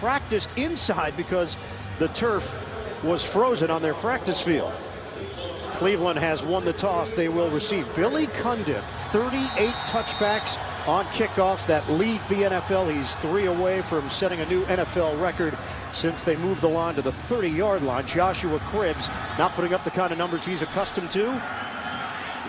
practiced inside because the turf was frozen on their practice field. Cleveland has won the toss. They will receive. Billy Cundiff, 38 touchbacks on kickoffs. That leads the NFL. He's 3 away from setting a new NFL record since they moved the line to the 30-yard line. Joshua Cribbs not putting up the kind of numbers he's accustomed to.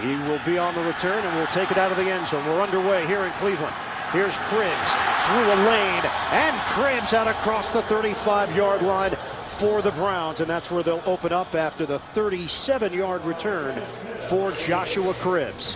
He will be on the return and will take it out of the end zone. We're underway here in Cleveland. Here's Cribbs through a lane, and Cribbs out across the 35-yard line for the Browns, and that's where they'll open up after the 37-yard return for Joshua Cribbs.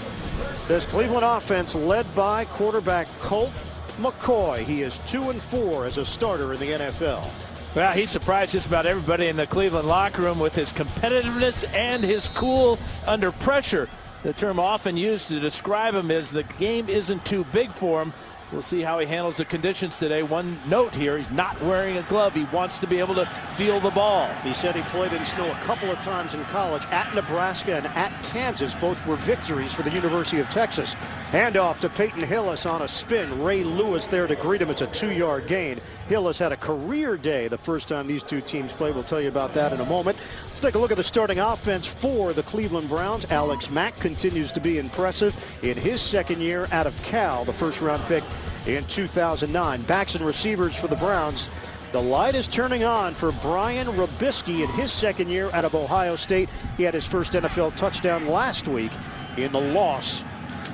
This Cleveland offense led by quarterback Colt McCoy. He is 2-4 as a starter in the NFL. Well, he surprised just about everybody in the Cleveland locker room with his competitiveness and his cool under pressure. The term often used to describe him is the game isn't too big for him. We'll see how he handles the conditions today. One note here, he's not wearing a glove. He wants to be able to feel the ball. He said he played in snow a couple of times in college at Nebraska and at Kansas. Both were victories for the University of Texas. Handoff to Peyton Hillis on a spin. Ray Lewis there to greet him. It's a 2-yard gain. Hillis had a career day the first time these two teams played. We'll tell you about that in a moment. Let's take a look at the starting offense for the Cleveland Browns. Alex Mack continues to be impressive in his second year out of Cal, the first-round pick in 2009. Backs and receivers for the Browns. The light is turning on for Brian Robisky in his second year out of Ohio State. He had his first NFL touchdown last week in the loss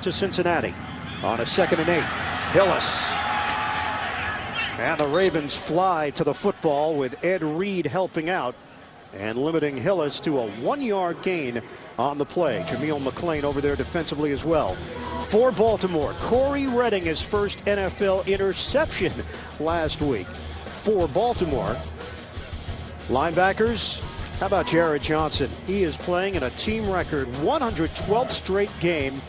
to Cincinnati on a 2nd and 8. Hillis. And the Ravens fly to the football with Ed Reed helping out and limiting Hillis to a 1-yard gain on the play. Jameel McClain over there defensively as well. For Baltimore, Corey Redding, his first NFL interception last week. For Baltimore, linebackers, how about Jared Johnson? He is playing in a team record 112th straight game,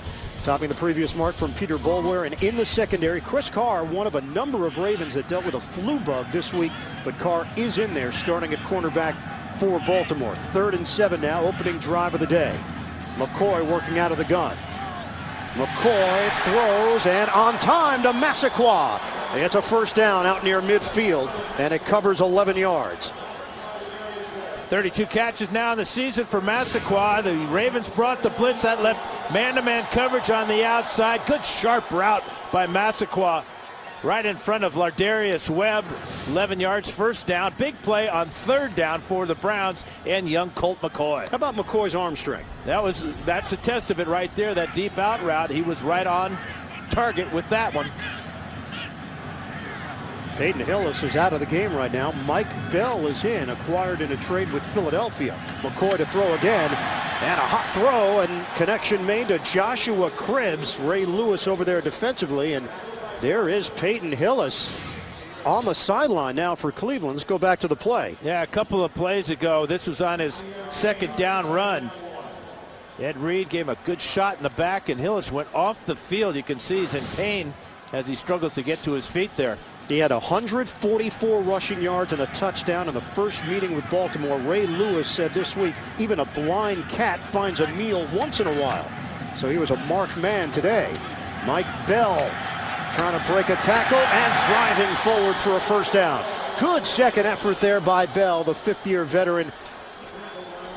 topping the previous mark from Peter Boulware. And in the secondary, Chris Carr, one of a number of Ravens that dealt with a flu bug this week, but Carr is in there starting at cornerback for Baltimore. 3rd and 7 now, opening drive of the day. McCoy working out of the gun. McCoy throws, and on time to Massaquoi. It's a first down out near midfield, and it covers 11 yards. 32 catches now in the season for Massaquoi. The Ravens brought the blitz. That left man-to-man coverage on the outside. Good sharp route by Massaquoi right in front of Lardarius Webb. 11 yards, first down. Big play on 3rd down for the Browns and young Colt McCoy. How about McCoy's arm strength? That's a test of it right there. That deep out route, he was right on target with that one. Peyton Hillis is out of the game right now. Mike Bell is in, acquired in a trade with Philadelphia. McCoy to throw again, and a hot throw, and connection made to Joshua Cribbs. Ray Lewis over there defensively, and there is Peyton Hillis on the sideline now for Cleveland. Let's go back to the play. Yeah, a couple of plays ago, this was on his 2nd down run. Ed Reed gave him a good shot in the back, and Hillis went off the field. You can see he's in pain as he struggles to get to his feet there. He had 144 rushing yards and a touchdown in the first meeting with Baltimore. Ray Lewis said this week, even a blind cat finds a meal once in a while. So he was a marked man today. Mike Bell trying to break a tackle and driving forward for a first down. Good second effort there by Bell, the 5th-year veteran,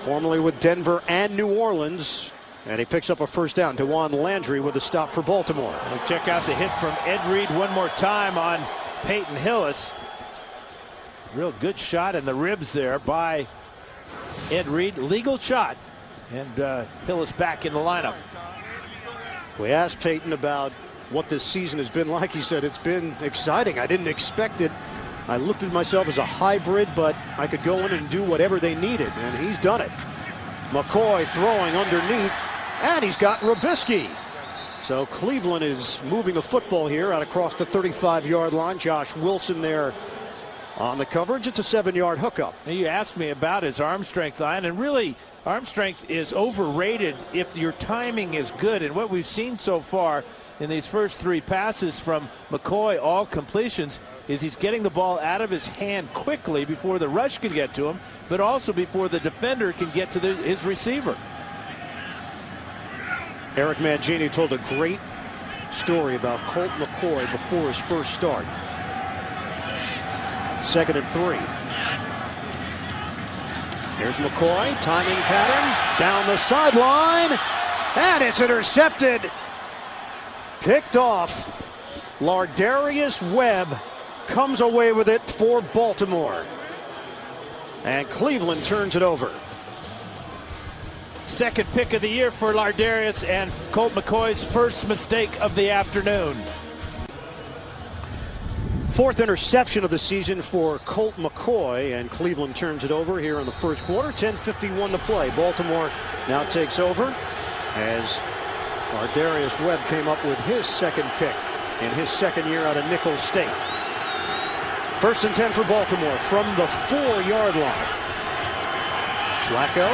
formerly with Denver and New Orleans. And he picks up a first down. DeJuan Landry with a stop for Baltimore. We'll check out the hit from Ed Reed one more time on Peyton Hillis. Real good shot in the ribs there by Ed Reed. Legal shot. And Hillis back in the lineup. We asked Peyton about what this season has been like. He said, it's been exciting. I didn't expect it. I looked at myself as a hybrid, but I could go in and do whatever they needed, and he's done it. McCoy throwing underneath, and he's got Robisky. So Cleveland is moving the football here out across the 35-yard line. Josh Wilson there on the coverage. It's a 7-yard hookup. Now, you asked me about his arm strength, Ian, and really arm strength is overrated if your timing is good. And what we've seen so far in these first 3 passes from McCoy, all completions, is he's getting the ball out of his hand quickly before the rush can get to him, but also before the defender can get to his receiver. Eric Mangini told a great story about Colt McCoy before his first start. 2nd and 3. Here's McCoy, timing pattern, down the sideline, and it's intercepted. Picked off. Lardarius Webb comes away with it for Baltimore. And Cleveland turns it over. Second pick of the year for Lardarius, and Colt McCoy's first mistake of the afternoon. 4th interception of the season for Colt McCoy, and Cleveland turns it over here in the first quarter. 10:51 to play. Baltimore now takes over as Lardarius Webb came up with his second pick in his second year out of Nicholls State. 1st and 10 for Baltimore from the 4-yard line. Flacco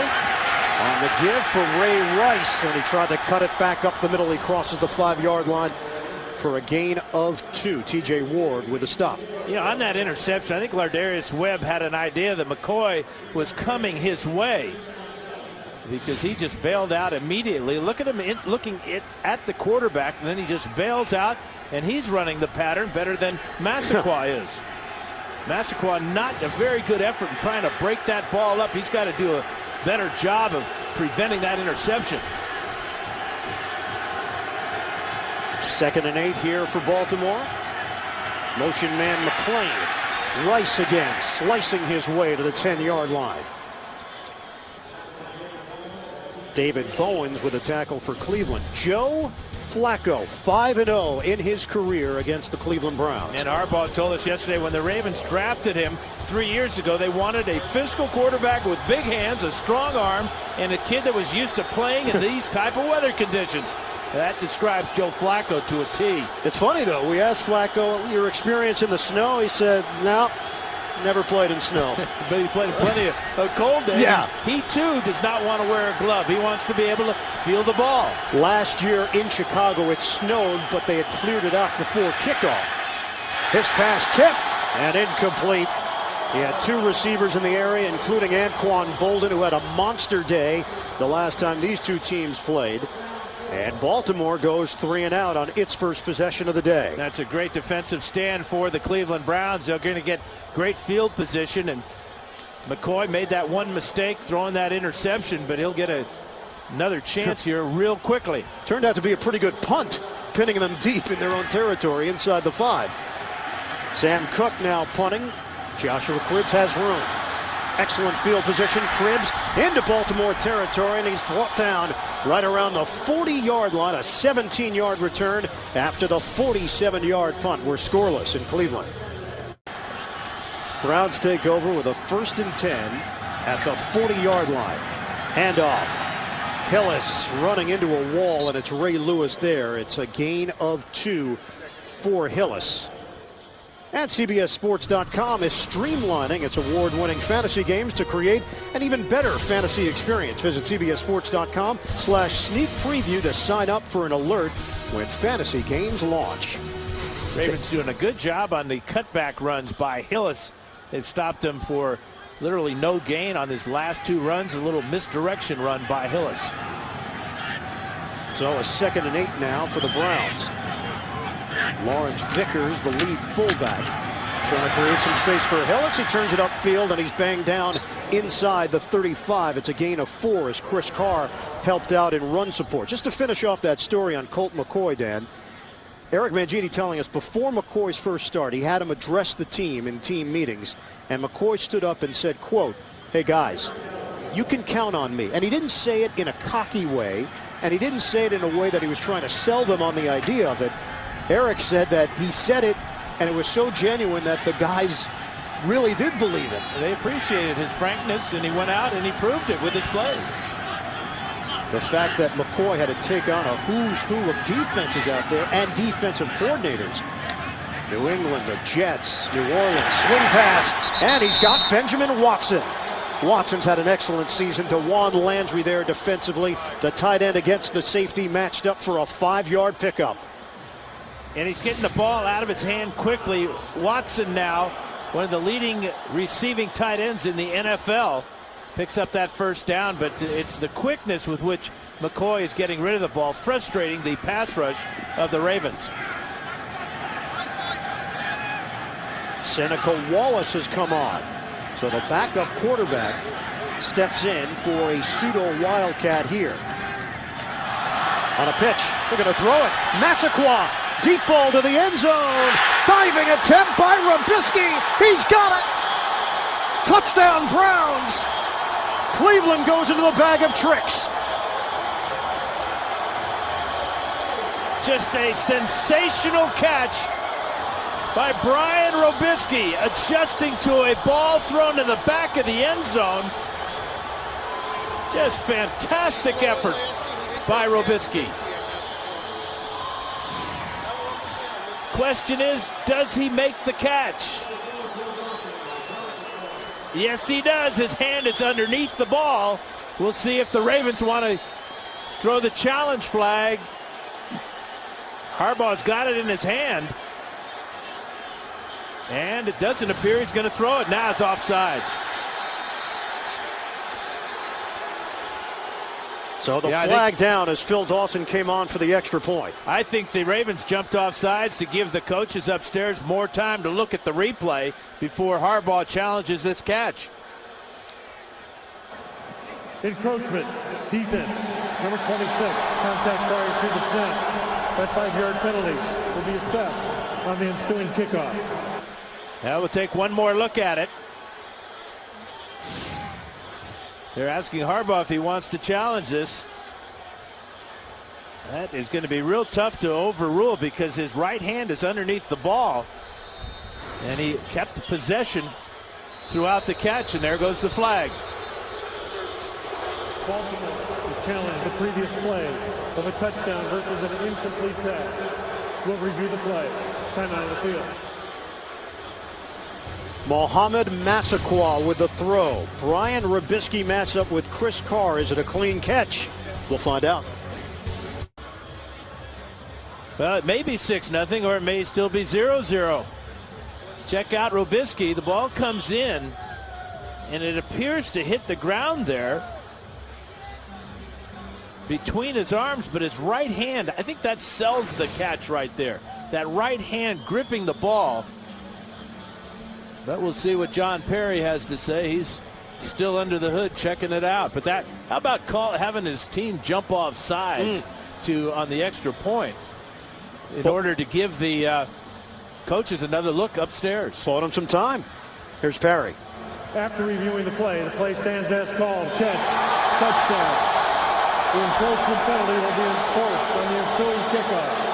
on the give for Ray Rice, and he tried to cut it back up the middle. He crosses the 5-yard line for a gain of 2. TJ Ward with a stop. Yeah, on that interception, I think Lardarius Webb had an idea that McCoy was coming his way, because he just bailed out immediately. Look at him looking at the quarterback, and then he just bails out, and he's running the pattern better than Massaquoi is. Massaquoi, not a very good effort in trying to break that ball up. He's got to do a better job of preventing that interception. 2nd and 8 here for Baltimore. Motion man McClain. Rice again, slicing his way to the 10-yard line. David Bowens with a tackle for Cleveland. Joe Flacco, 5-0 in his career against the Cleveland Browns. And Harbaugh told us yesterday when the Ravens drafted him 3 years ago, they wanted a physical quarterback with big hands, a strong arm, and a kid that was used to playing in these type of weather conditions. That describes Joe Flacco to a T. It's funny, though. We asked Flacco, your experience in the snow. He said, no, never played in snow. But he played in plenty of cold days. Yeah. He, too, does not want to wear a glove. He wants to be able to feel the ball. Last year in Chicago, it snowed, but they had cleared it out before kickoff. His pass tipped and incomplete. He had 2 receivers in the area, including Anquan Bolden, who had a monster day the last time these two teams played. And Baltimore goes 3 and out on its first possession of the day. That's a great defensive stand for the Cleveland Browns. They're going to get great field position, and McCoy made that one mistake throwing that interception, but he'll get another chance here real quickly. Turned out to be a pretty good punt, pinning them deep in their own territory inside the 5. Sam Cook now punting. Joshua Cribbs has room. Excellent field position. Cribbs into Baltimore territory, and he's brought down right around the 40-yard line. A 17-yard return after the 47-yard punt. We're scoreless in Cleveland. Browns take over with a 1st and 10 at the 40-yard line. Handoff. Hillis running into a wall, and it's Ray Lewis there. It's a gain of 2 for Hillis. And CBSSports.com is streamlining its award-winning fantasy games to create an even better fantasy experience. Visit CBSSports.com/sneak preview to sign up for an alert when fantasy games launch. Ravens doing a good job on the cutback runs by Hillis. They've stopped him for literally no gain on his last 2 runs. A little misdirection run by Hillis. So a 2nd and 8 now for the Browns. Lawrence Vickers, the lead fullback, trying to create some space for Hillis. He turns it upfield, and he's banged down inside the 35. It's a gain of 4 as Chris Carr helped out in run support. Just to finish off that story on Colt McCoy, Dan, Eric Mangini telling us before McCoy's first start, he had him address the team in team meetings, and McCoy stood up and said, quote, "Hey guys, you can count on me." And he didn't say it in a cocky way, and he didn't say it in a way that he was trying to sell them on the idea of it. Eric said that he said it, and it was so genuine that the guys really did believe it. They appreciated his frankness, and he went out and he proved it with his play. The fact that McCoy had to take on a who's who of defenses out there and defensive coordinators. New England, the Jets, New Orleans, swing pass, and he's got Benjamin Watson. Watson's had an excellent season. to Juan Landry there defensively. The tight end against the safety matched up for a 5-yard pickup. And he's getting the ball out of his hand quickly. Watson now, one of the leading receiving tight ends in the NFL, picks up that first down, but it's the quickness with which McCoy is getting rid of the ball, frustrating the pass rush of the Ravens. Seneca Wallace has come on. So the backup quarterback steps in for a pseudo wildcat here. On a pitch, they're going to throw it. Massaquoi, deep ball to the end zone. Diving attempt by Robisky. He's got it. Touchdown Browns. Cleveland goes into the bag of tricks. Just a sensational catch by Brian Robisky, adjusting to a ball thrown in the back of the end zone. Just fantastic effort by Robisky. Question is, does he make the catch? Yes, he does. His hand is underneath the ball. We'll see if the Ravens want to throw the challenge flag. Harbaugh's got it in his hand. And it doesn't appear he's going to throw it. Now it's offsides. So the flag down as Phil Dawson came on for the extra point. I think the Ravens jumped off sides to give the coaches upstairs more time to look at the replay before Harbaugh challenges this catch. Encroachment, defense, number 26, contact prior to the snap. That 5-yard penalty will be assessed on the ensuing kickoff. Now we'll take one more look at it. They're asking Harbaugh if he wants to challenge this. That is going to be real tough to overrule because his right hand is underneath the ball. And he kept possession throughout the catch, and there goes the flag. Baltimore has challenged the previous play of a touchdown versus an incomplete pass. We'll review the play. Timeout on the field. Mohamed Massaquoi with the throw. Brian Robisky matched up with Chris Carr. Is it a clean catch? We'll find out. Well, it may be 6-0 or it may still be 0-0. Check out Robisky. The ball comes in and it appears to hit the ground there between his arms, but his right hand, I think that sells the catch right there. That right hand gripping the ball. But we'll see what John Perry has to say. He's still under the hood checking it out. But that, how about having his team jump off sides on the extra point in order to give the coaches another look upstairs? Bought him some time. Here's Perry. After reviewing the play stands as called. Catch, touchdown. The enforcement penalty will be enforced on the ensuing kickoff.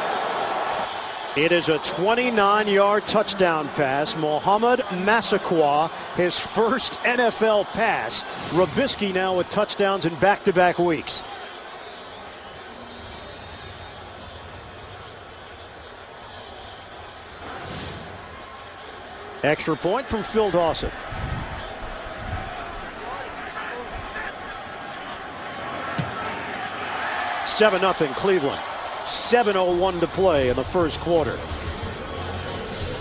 It is a 29-yard touchdown pass. Mohamed Massaquoi, his first NFL pass. Robisky now with touchdowns in back-to-back weeks. Extra point from Phil Dawson. (7-0) Cleveland. 7:01 to play in the first quarter.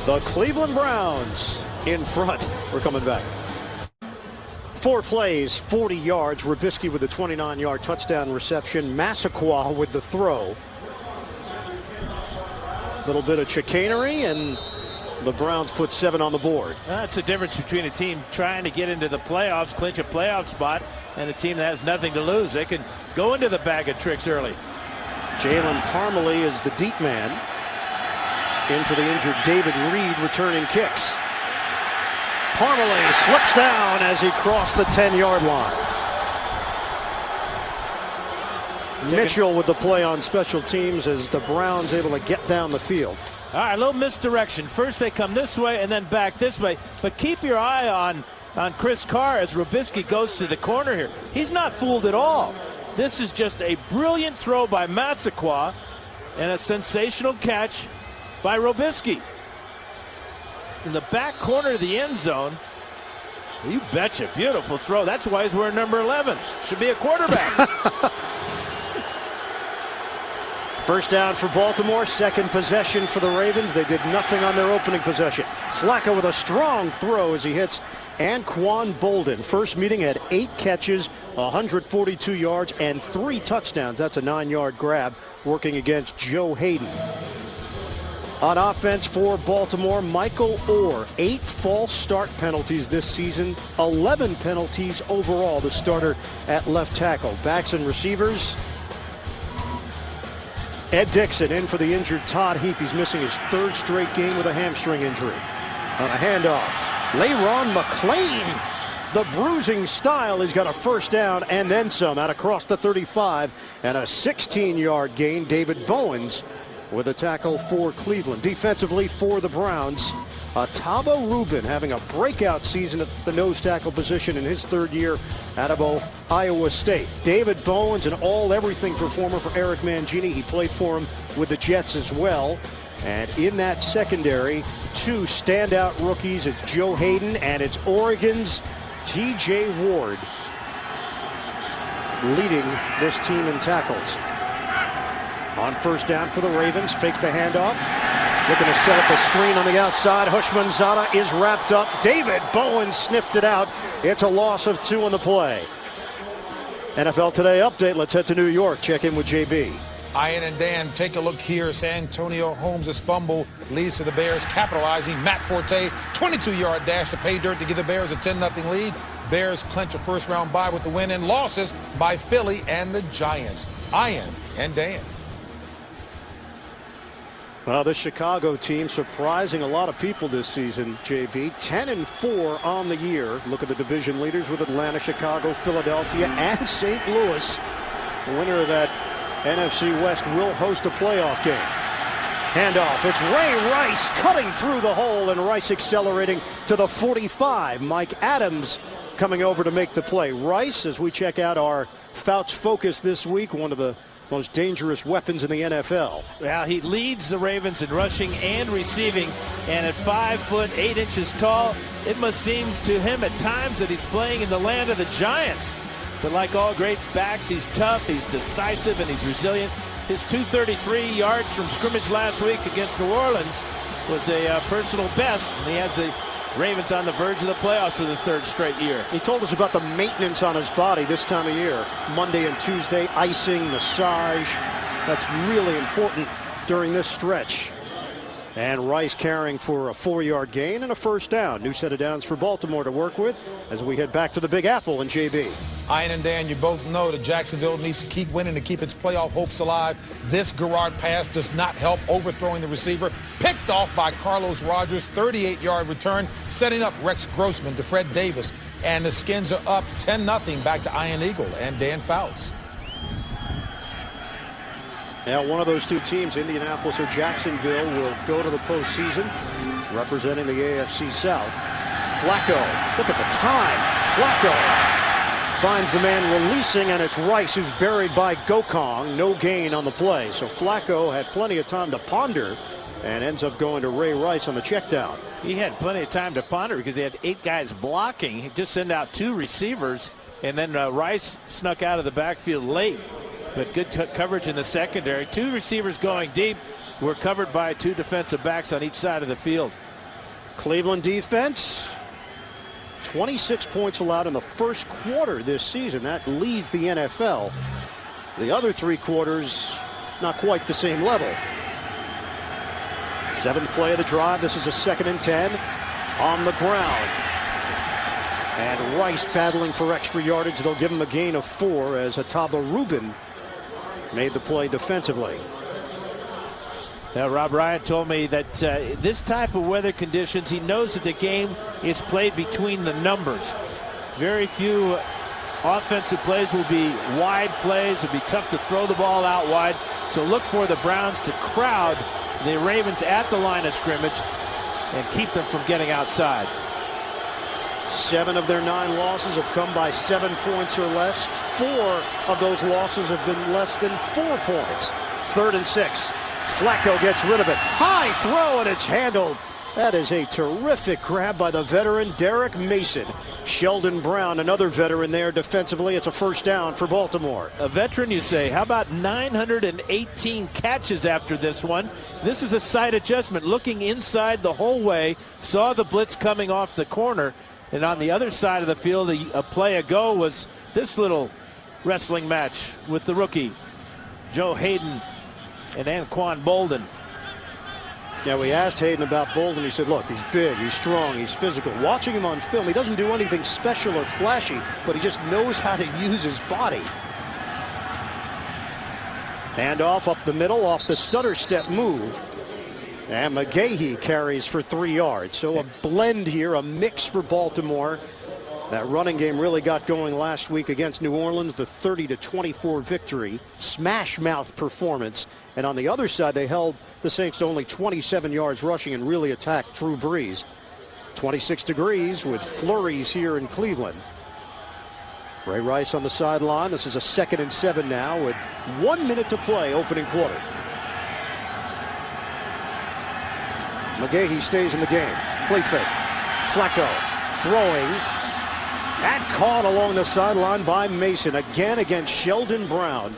The Cleveland Browns in front. We're coming back. 4 plays, 40 yards. Robisky with a 29-yard touchdown reception. Massaquoi with the throw. A little bit of chicanery, and the Browns put 7 on the board. That's the difference between a team trying to get into the playoffs, clinch a playoff spot, and a team that has nothing to lose. They can go into the bag of tricks early. Jalen Parmalee is the deep man. Into the injured David Reed returning kicks. Parmalee slips down as he crossed the 10-yard line. Mitchell with the play on special teams as the Browns able to get down the field. All right, a little misdirection. First they come this way and then back this way. But keep your eye on Chris Carr as Robisky goes to the corner here. He's not fooled at all. This is just a brilliant throw by Massaquoi and a sensational catch by Robisky. In the back corner of the end zone. You betcha. Beautiful throw. That's why he's wearing number 11. Should be a quarterback. First down for Baltimore. Second possession for the Ravens. They did nothing on their opening possession. Flacco with a strong throw as he hits Anquan Bolden. First meeting had 8 catches, 142 yards, and 3 touchdowns. That's a 9-yard grab working against Joe Hayden. On offense for Baltimore, Michael Orr, 8 false start penalties this season, 11 penalties overall, the starter at left tackle. Backs and receivers, Ed Dixon in for the injured Todd Heap. He's missing his 3rd straight game with a hamstring injury. On a handoff, LeRon McClain, the bruising style. He's got a first down and then some out across the 35 and a 16-yard gain. David Bowens with a tackle for Cleveland. Defensively for the Browns, Ataba Rubin having a breakout season at the nose tackle position in his 3rd year out of Iowa State. David Bowens, an all-everything performer for Eric Mangini. He played for him with the Jets as well. And in that secondary, 2 standout rookies. It's Joe Hayden and it's Oregon's T.J. Ward leading this team in tackles. On first down for the Ravens, fake the handoff. Looking to set up a screen on the outside. Hushmanzada is wrapped up. David Bowens sniffed it out. It's a loss of 2 on the play. NFL Today update. Let's head to New York. Check in with JB. Ian and Dan, take a look here. San Antonio Holmes' fumble leads to the Bears capitalizing. Matt Forte, 22-yard dash to pay dirt to give the Bears a 10-0 lead. Bears clinch a first-round bye with the win and losses by Philly and the Giants. Ian and Dan. Well, the Chicago team surprising a lot of people this season, JB. 10-4 on the year. Look at the division leaders with Atlanta, Chicago, Philadelphia, and St. Louis. The winner of that NFC West will host a playoff game. Handoff. It's Ray Rice cutting through the hole, and Rice accelerating to the 45. Mike Adams coming over to make the play. Rice, as we check out our Fouts Focus this week, one of the most dangerous weapons in the NFL. Well, he leads the Ravens in rushing and receiving, and at 5 foot 8 inches tall, it must seem to him at times that he's playing in the land of the Giants. But like all great backs, he's tough, he's decisive, and he's resilient. His 233 yards from scrimmage last week against New Orleans was a personal best, and he has the Ravens on the verge of the playoffs for the 3rd straight year. He told us about the maintenance on his body this time of year. Monday and Tuesday, icing, massage. That's really important during this stretch. And Rice carrying for a 4-yard gain and a first down. New set of downs for Baltimore to work with as we head back to the Big Apple and JB. Ian and Dan, you both know that Jacksonville needs to keep winning to keep its playoff hopes alive. This Garrard pass does not help, overthrowing the receiver. Picked off by Carlos Rogers, 38-yard return, setting up Rex Grossman to Fred Davis. And the Skins are up 10-0 back to Ian Eagle and Dan Fouts. Now, one of those 2 teams, Indianapolis or Jacksonville, will go to the postseason, representing the AFC South. Flacco, look at the time. Flacco finds the man releasing, and it's Rice who's buried by Gokong. No gain on the play. So Flacco had plenty of time to ponder and ends up going to Ray Rice on the check down. He had plenty of time to ponder because he had 8 guys blocking. He just sent out 2 receivers, and then Rice snuck out of the backfield late. But good coverage in the secondary. 2 receivers going deep were covered by 2 defensive backs on each side of the field. Cleveland defense, 26 points allowed in the first quarter this season. That leads the NFL. The other 3 quarters, not quite the same level. 7th play of the drive. This is a 2nd and 10 on the ground. And Rice battling for extra yardage. They'll give him a gain of 4 as Ataba Rubin made the play defensively. Now, Rob Ryan told me that this type of weather conditions, he knows that the game is played between the numbers. Very few offensive plays will be wide plays. It'll be tough to throw the ball out wide. So look for the Browns to crowd the Ravens at the line of scrimmage and keep them from getting outside. 7 of their 9 losses have come by 7 points or less. 4 of those losses have been less than 4 points. 3rd and 6. Flacco gets rid of it. High throw, and it's handled. That is a terrific grab by the veteran Derek Mason. Sheldon Brown, another veteran there defensively. It's a first down for Baltimore. A veteran, you say. How about 918 catches after this one? This is a side adjustment. Looking inside the whole way, saw the blitz coming off the corner. And on the other side of the field, a play ago was this little wrestling match with the rookie, Joe Hayden and Anquan Bolden. Yeah, we asked Hayden about Bolden. He said, look, he's big, he's strong, he's physical. Watching him on film, he doesn't do anything special or flashy, but he just knows how to use his body. Handoff up the middle off the stutter step move. And McGahee carries for 3 yards. So a blend here, a mix for Baltimore. That running game really got going last week against New Orleans, the 30-24 victory. Smash mouth performance. And on the other side, they held the Saints to only 27 yards rushing and really attacked Drew Brees. 26 degrees with flurries here in Cleveland. Ray Rice on the sideline. This is a 2nd and 7 now with 1 minute to play, opening quarter. McGahee stays in the game. Play fake. Flacco throwing. And caught along the sideline by Mason. Again against Sheldon Brown.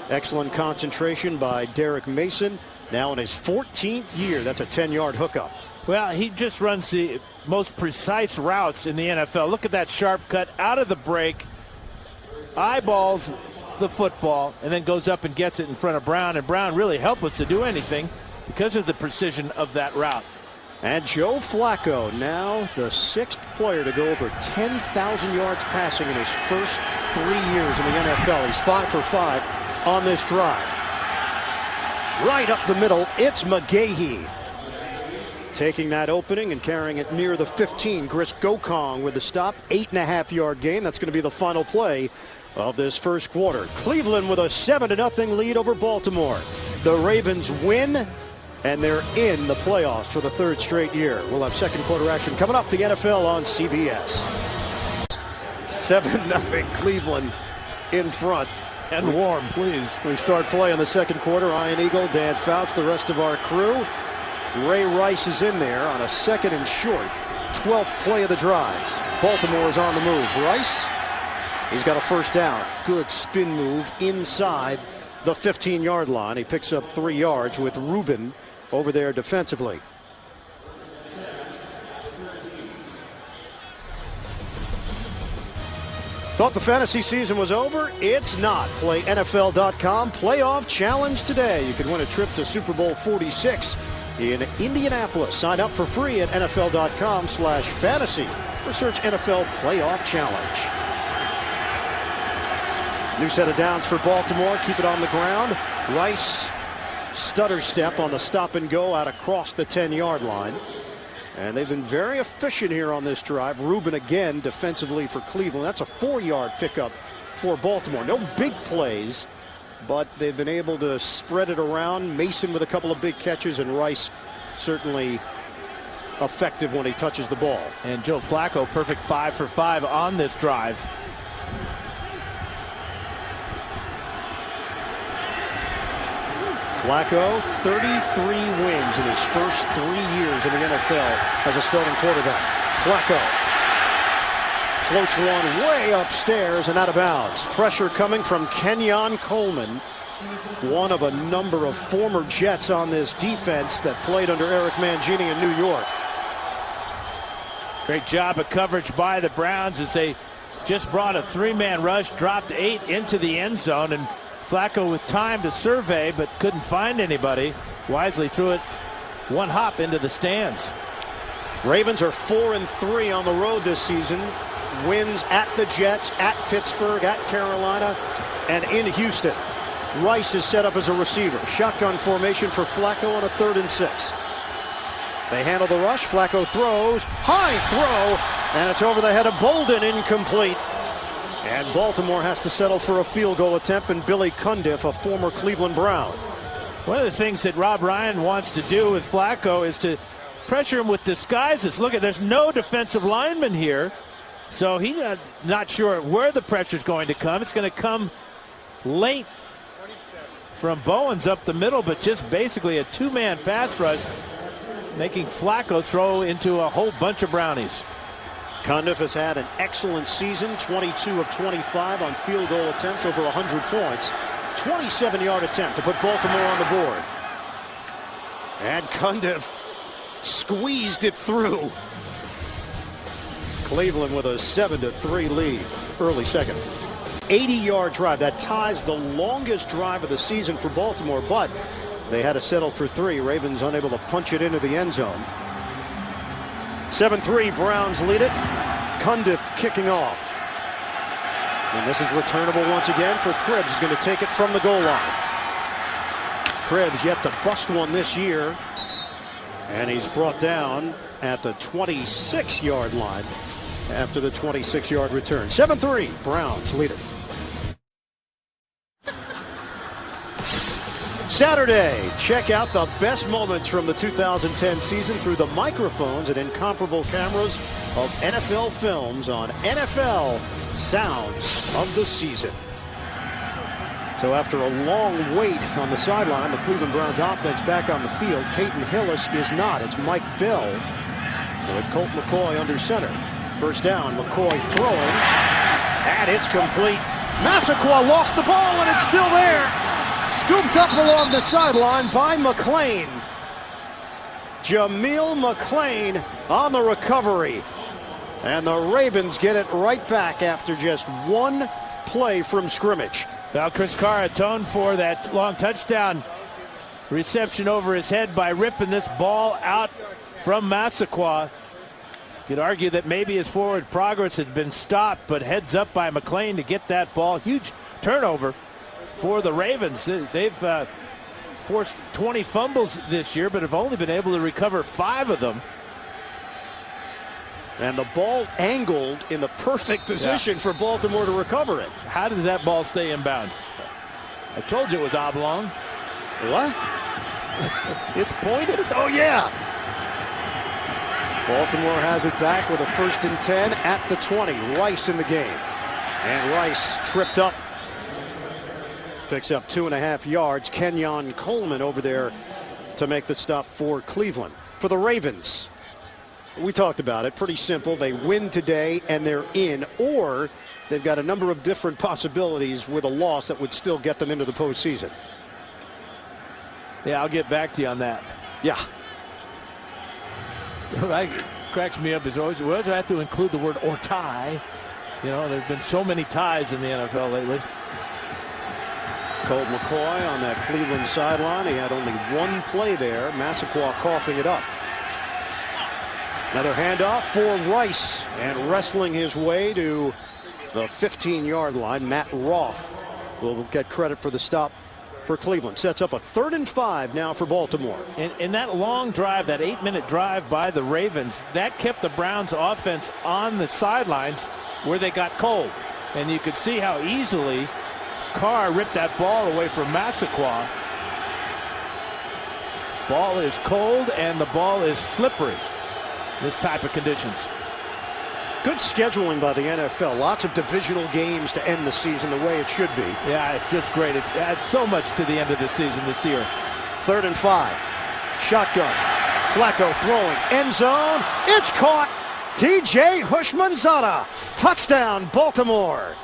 Excellent concentration by Derek Mason. Now in his 14th year. That's a 10-yard hookup. Well, he just runs the most precise routes in the NFL. Look at that sharp cut out of the break. Eyeballs the football and then goes up and gets it in front of Brown. And Brown really helpless to do anything because of the precision of that route. And Joe Flacco, now the 6th player to go over 10,000 yards passing in his first 3 years in the NFL. He's 5 for 5 on this drive. Right up the middle, it's McGahee. Taking that opening and carrying it near the 15. Chris Gokong with the stop. 8.5-yard gain. That's going to be the final play of this first quarter. Cleveland with a 7-0 lead over Baltimore. The Ravens win. And they're in the playoffs for the 3rd straight year. We'll have second quarter action coming up. The NFL on CBS. 7-0 Cleveland in front. And warm, please. We start play in the second quarter. Ian Eagle, Dan Fouts, the rest of our crew. Ray Rice is in there on a 2nd and short. 12th play of the drive. Baltimore is on the move. Rice, he's got a first down. Good spin move inside the 15-yard line. He picks up 3 yards with Rubin over there defensively. Thought the fantasy season was over? It's not. Play NFL.com Playoff Challenge today. You can win a trip to Super Bowl 46 in Indianapolis. Sign up for free at NFL.com/fantasy. Or search NFL Playoff Challenge. New set of downs for Baltimore. Keep it on the ground. Rice stutter step on the stop and go out across the 10-yard line. And they've been very efficient here on this drive. Rubin again defensively for Cleveland. That's a 4-yard pickup for Baltimore. No big plays, but they've been able to spread it around. Mason with a couple of big catches, and Rice certainly effective when he touches the ball. And Joe Flacco, perfect 5 for 5 on this drive. Flacco, 33 wins in his first 3 years in the NFL as a starting quarterback. Flacco floats one way upstairs and out of bounds. Pressure coming from Kenyon Coleman, one of a number of former Jets on this defense that played under Eric Mangini in New York. Great job of coverage by the Browns as they just brought a 3-man rush, dropped 8 into the end zone, and Flacco with time to survey but couldn't find anybody. Wisely threw it one hop into the stands. Ravens are 4-3 on the road this season. Wins at the Jets, at Pittsburgh, at Carolina, and in Houston. Rice is set up as a receiver. Shotgun formation for Flacco on a 3rd and 6. They handle the rush. Flacco throws. High throw. And it's over the head of Bolden. Incomplete. And Baltimore has to settle for a field goal attempt, and Billy Cundiff, a former Cleveland Brown. One of the things that Rob Ryan wants to do with Flacco is to pressure him with disguises. Look, there's no defensive lineman here, so he's not sure where the pressure is going to come. It's going to come late from Bowens up the middle, but just basically a 2-man pass rush, making Flacco throw into a whole bunch of brownies. Cundiff has had an excellent season, 22 of 25 on field goal attempts, over 100 points. 27-yard attempt to put Baltimore on the board. And Cundiff squeezed it through. Cleveland with a 7-3 lead, early second. 80-yard drive. That ties the longest drive of the season for Baltimore, but They had to settle for 3. Ravens unable to punch it into the end zone. 7-3, Browns lead it. Cundiff kicking off. And this is returnable once again for Cribbs. He's going to take it from the goal line. Cribbs yet to bust one this year. And he's brought down at the 26-yard line after the 26-yard return. 7-3, Browns lead it. Saturday, check out the best moments from the 2010 season through the microphones and incomparable cameras of NFL Films on NFL Sounds of the Season. So after a long wait on the sideline, the Cleveland Browns offense back on the field. Peyton Hillis is not. It's Mike Bell with Colt McCoy under center. First down, McCoy throwing, and it's complete. Massaquoi lost the ball, and it's still there. Scooped up along the sideline by McClain. Jameel McClain on the recovery. And the Ravens get it right back after just one play from scrimmage. Well, Chris Carr atoned for that long touchdown reception over his head by ripping this ball out from Massaquoi. Could argue that maybe his forward progress had been stopped, but heads up by McClain to get that ball. Huge turnover for the Ravens. They've forced 20 fumbles this year, but have only been able to recover 5 of them. And the ball angled in the perfect position for Baltimore to recover it. How did that ball stay in bounds? I told you it was oblong. What? It's pointed. Oh, yeah. Baltimore has it back with a 1st and 10 at the 20. Rice in the game. And Rice tripped up. Picks up 2.5 yards. Kenyon Coleman over there to make the stop for Cleveland. For the Ravens, we talked about it. Pretty simple. They win today and they're in, or they've got a number of different possibilities with a loss that would still get them into the postseason. Yeah, I'll get back to you on that. Yeah. That cracks me up is always, we always have to include the word or tie. You know, there's been so many ties in the NFL lately. Colt McCoy on that Cleveland sideline. He had only one play there. Massaquoi coughing it up. Another handoff for Rice, and wrestling his way to the 15-yard line. Matt Roth will get credit for the stop for Cleveland. Sets up a 3rd and 5 now for Baltimore. In that long drive, that 8-minute drive by the Ravens, that kept the Browns offense on the sidelines where they got cold. And you could see how easily Carr ripped that ball away from Massaquoi. Ball is cold and the ball is slippery. This type of conditions. Good scheduling by the NFL. Lots of divisional games to end the season the way it should be. Yeah, it's just great. It adds so much to the end of the season this year. 3rd and 5. Shotgun. Flacco throwing. End zone. It's caught. TJ Houshmandzadeh. Touchdown, Baltimore.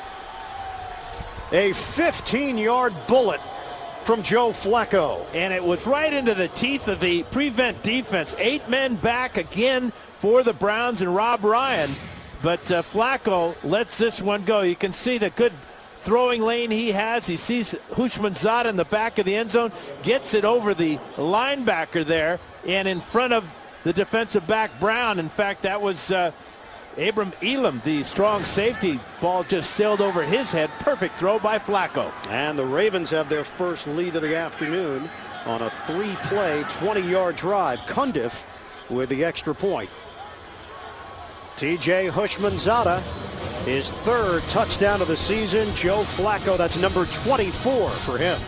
A 15-yard bullet from Joe Flacco. And it was right into the teeth of the prevent defense. 8 men back again for the Browns and Rob Ryan. But Flacco lets this one go. You can see the good throwing lane he has. He sees Houshmandzadeh in the back of the end zone, gets it over the linebacker there and in front of the defensive back Brown. In fact, that was Abram Elam, the strong safety. Ball just sailed over his head. Perfect throw by Flacco. And the Ravens have their first lead of the afternoon on a 3-play, 20-yard drive. Cundiff with the extra point. TJ Houshmandzadeh, his 3rd touchdown of the season. Joe Flacco, that's number 24 for him.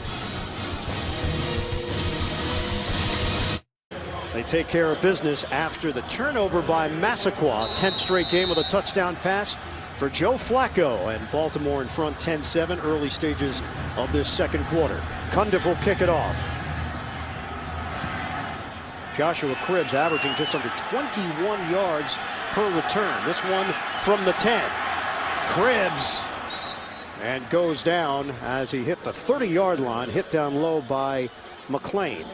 They take care of business after the turnover by Massaquoi. 10th straight game with a touchdown pass for Joe Flacco, and Baltimore in front 10-7, early stages of this second quarter. Cundiff will kick it off. Joshua Cribbs averaging just under 21 yards per return. This one from the 10. Cribbs, and goes down as he hit the 30-yard line, hit down low by McClain.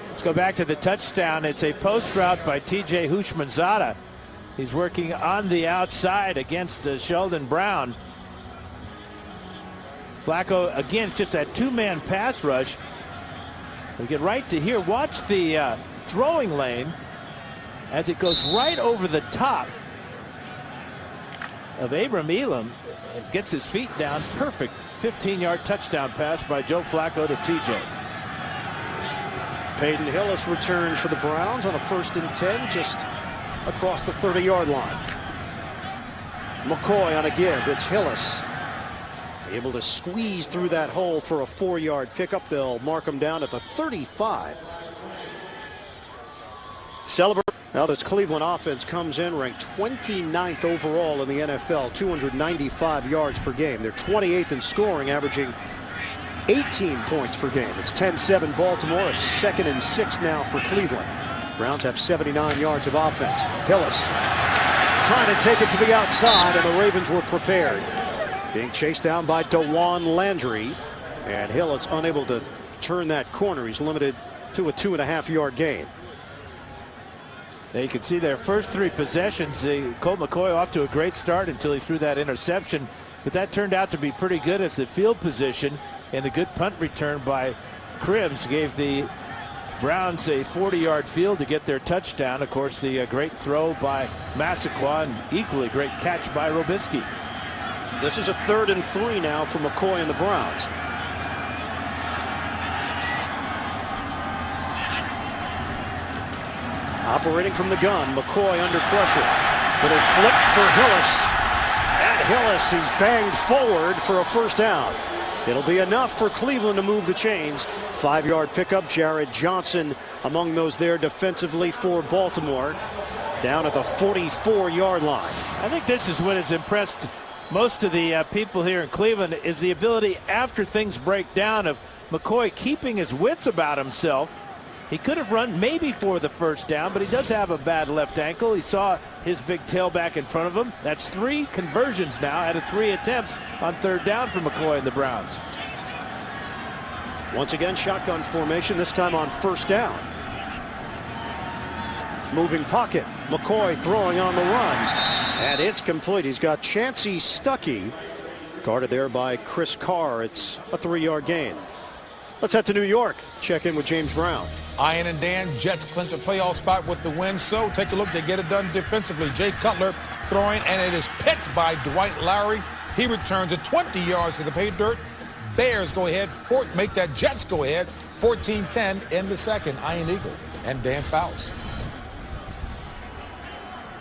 Let's go back to the touchdown. It's a post route by TJ Houshmandzadeh. He's working on the outside against Sheldon Brown. Flacco, again, it's just that 2-man pass rush. We get right to here. Watch the throwing lane as it goes right over the top of Abram Elam and gets his feet down. Perfect 15-yard touchdown pass by Joe Flacco to TJ. Peyton Hillis returns for the Browns on a 1st and 10, just across the 30-yard line. McCoy on a give. It's Hillis. Able to squeeze through that hole for a 4-yard pickup. They'll mark him down at the 35. Celebrate. Now this Cleveland offense comes in ranked 29th overall in the NFL, 295 yards per game. They're 28th in scoring, averaging 18 points per game. It's 10-7 Baltimore, a 2nd and 6 now for Cleveland. Browns have 79 yards of offense. Hillis trying to take it to the outside, and the Ravens were prepared. Being chased down by DeJuan Landry, and Hillis unable to turn that corner. He's limited to a 2.5-yard gain. Now you can see their first 3 possessions. Colt McCoy off to a great start until he threw that interception, but that turned out to be pretty good as the field position, and the good punt return by Cribbs gave the Browns a 40-yard field to get their touchdown. Of course, the great throw by Massaquoi and equally great catch by Robisky. This is a 3rd and 3 now for McCoy and the Browns. Operating from the gun, McCoy under pressure. Little flick for Hillis. And Hillis is banged forward for a 1st down. It'll be enough for Cleveland to move the chains. 5-yard pickup. Jared Johnson among those there defensively for Baltimore. Down at the 44-yard line. I think this is what has impressed most of the people here in Cleveland, is the ability after things break down of McCoy keeping his wits about himself. He could have run maybe for the 1st down, but he does have a bad left ankle. He saw his big tailback in front of him. That's 3 conversions now out of 3 attempts on 3rd down for McCoy and the Browns. Once again, shotgun formation, this time on 1st down. Moving pocket. McCoy throwing on the run. And it's complete. He's got Chancey Stuckey guarded there by Chris Carr. It's a 3-yard gain. Let's head to New York. Check in with James Brown. Ian and Dan, Jets clinch a playoff spot with the win. So take a look. They get it done defensively. Jay Cutler throwing, and it is picked by Dwight Lowry. He returns it 20 yards to the pay dirt. Bears go ahead, make that Jets go ahead, 14-10 in the 2nd. Ian Eagle and Dan Fouts.